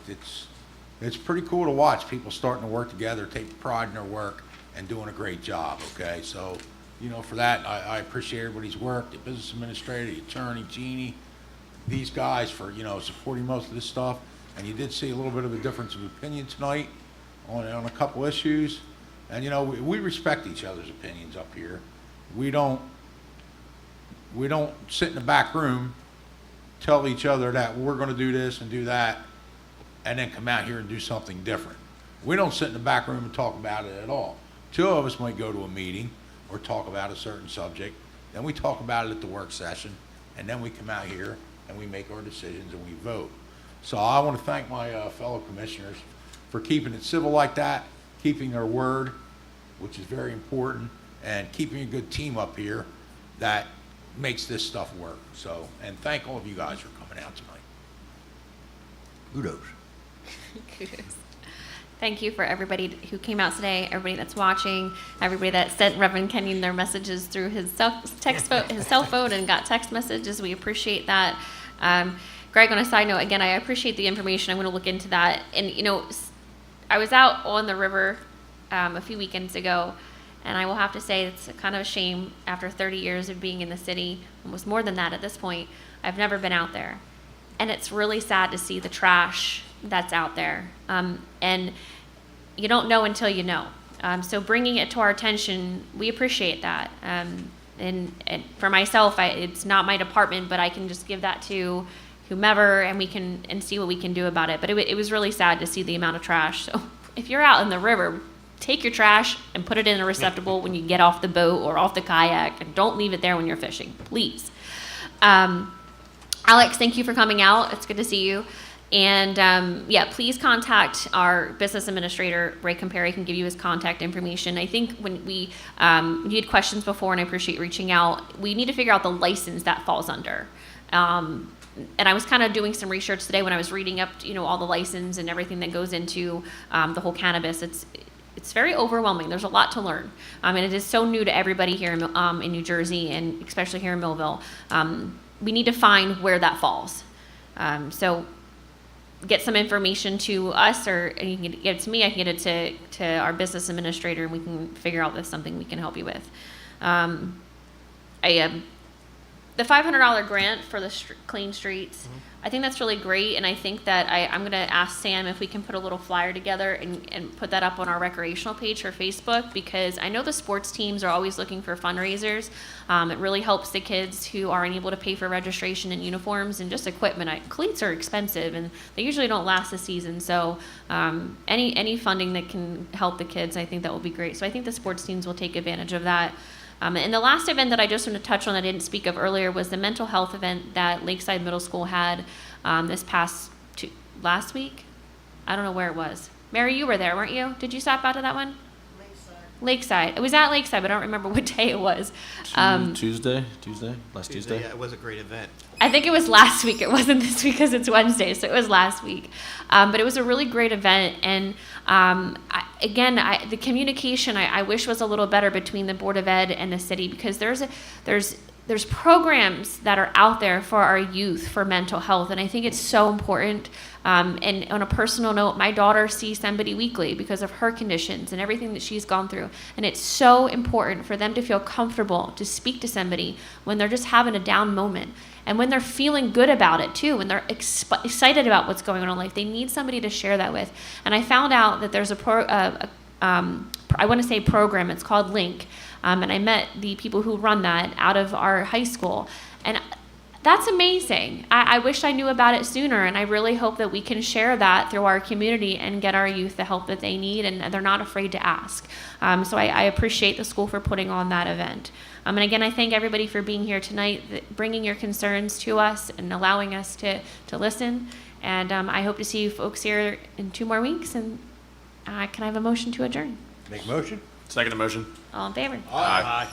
it's pretty cool to watch people starting to work together, take pride in their work, and doing a great job, okay? So, you know, for that, I appreciate everybody's work, the business administrator, the attorney, Jeannie, these guys for, you know, supporting most of this stuff. And you did see a little bit of a difference of opinion tonight on a couple issues. And, you know, we respect each other's opinions up here. We don't sit in the back room, tell each other that we're going to do this and do that, and then come out here and do something different. We don't sit in the back room and talk about it at all. Two of us might go to a meeting or talk about a certain subject, then we talk about it at the work session, and then we come out here and we make our decisions and we vote. So I want to thank my fellow commissioners for keeping it civil like that, keeping their word, which is very important, and keeping a good team up here that makes this stuff work. So, and thank all of you guys for coming out tonight. Kudos. Kudos. Thank you for everybody who came out today, everybody that's watching, everybody that sent Reverend Kenyon their messages through his cell phone and got text messages. We appreciate that. Greg, on a side note, again, I appreciate the information. I'm going to look into that. And, you know, I was out on the river a few weekends ago, and I will have to say it's kind of a shame after 30 years of being in the city, almost more than that at this point, I've never been out there. And it's really sad to see the trash that's out there. And you don't know until you know. So bringing it to our attention, we appreciate that. And for myself, it's not my department, but I can just give that to whomever, and we can see what we can do about it. But it was really sad to see the amount of trash. So if you're out in the river, take your trash and put it in a receptacle when you get off the boat or off the kayak, and don't leave it there when you're fishing, please. Alex, thank you for coming out. It's good to see you. And yeah, please contact our business administrator, Ray Compare. He can give you his contact information. I think when you had questions before, and I appreciate you reaching out, we need to figure out the license that falls under. And I was kind of doing some research today when I was reading up, you know, all the license and everything that goes into the whole cannabis. It's very overwhelming. There's a lot to learn. And it is so new to everybody here in New Jersey, and especially here in Millville. We need to find where that falls. So get some information to us, or you can get it to me. I can get it to our business administrator, and we can figure out if that's something we can help you with. The $500 grant for the clean streets, I think that's really great, and I think that I'm going to ask Sam if we can put a little flyer together and put that up on our recreational page for Facebook, because I know the sports teams are always looking for fundraisers. It really helps the kids who aren't able to pay for registration and uniforms and just equipment. Cleats are expensive, and they usually don't last a season, so any funding that can help the kids, I think that will be great. So I think the sports teams will take advantage of that. And the last event that I just want to touch on that I didn't speak of earlier was the mental health event that Lakeside Middle School had last week. I don't know where it was. Mary, you were there, weren't you? Did you stop out to that one? Lakeside. It was at Lakeside, but I don't remember what day it was. Tuesday? Last Tuesday? Yeah, it was a great event. I think it was last week. It wasn't this week because it's Wednesday, so it was last week. But it was a really great event, and the communication I wish was a little better between the Board of Ed and the city, because there's there's programs that are out there for our youth for mental health, and I think it's so important. And on a personal note, my daughter sees somebody weekly because of her conditions and everything that she's gone through, and it's so important for them to feel comfortable to speak to somebody when they're just having a down moment, and when they're feeling good about it too, when they're excited about what's going on in life. They need somebody to share that with. And I found out that there's I want to say program, it's called Link. And I met the people who run that out of our high school. And that's amazing. I wish I knew about it sooner, and I really hope that we can share that through our community and get our youth the help that they need, and they're not afraid to ask. So I appreciate the school for putting on that event. And again, I thank everybody for being here tonight, bringing your concerns to us and allowing us to listen. And I hope to see you folks here in 2 more weeks. And can I have a motion to adjourn? Make motion? Second motion. All in favor? Aye.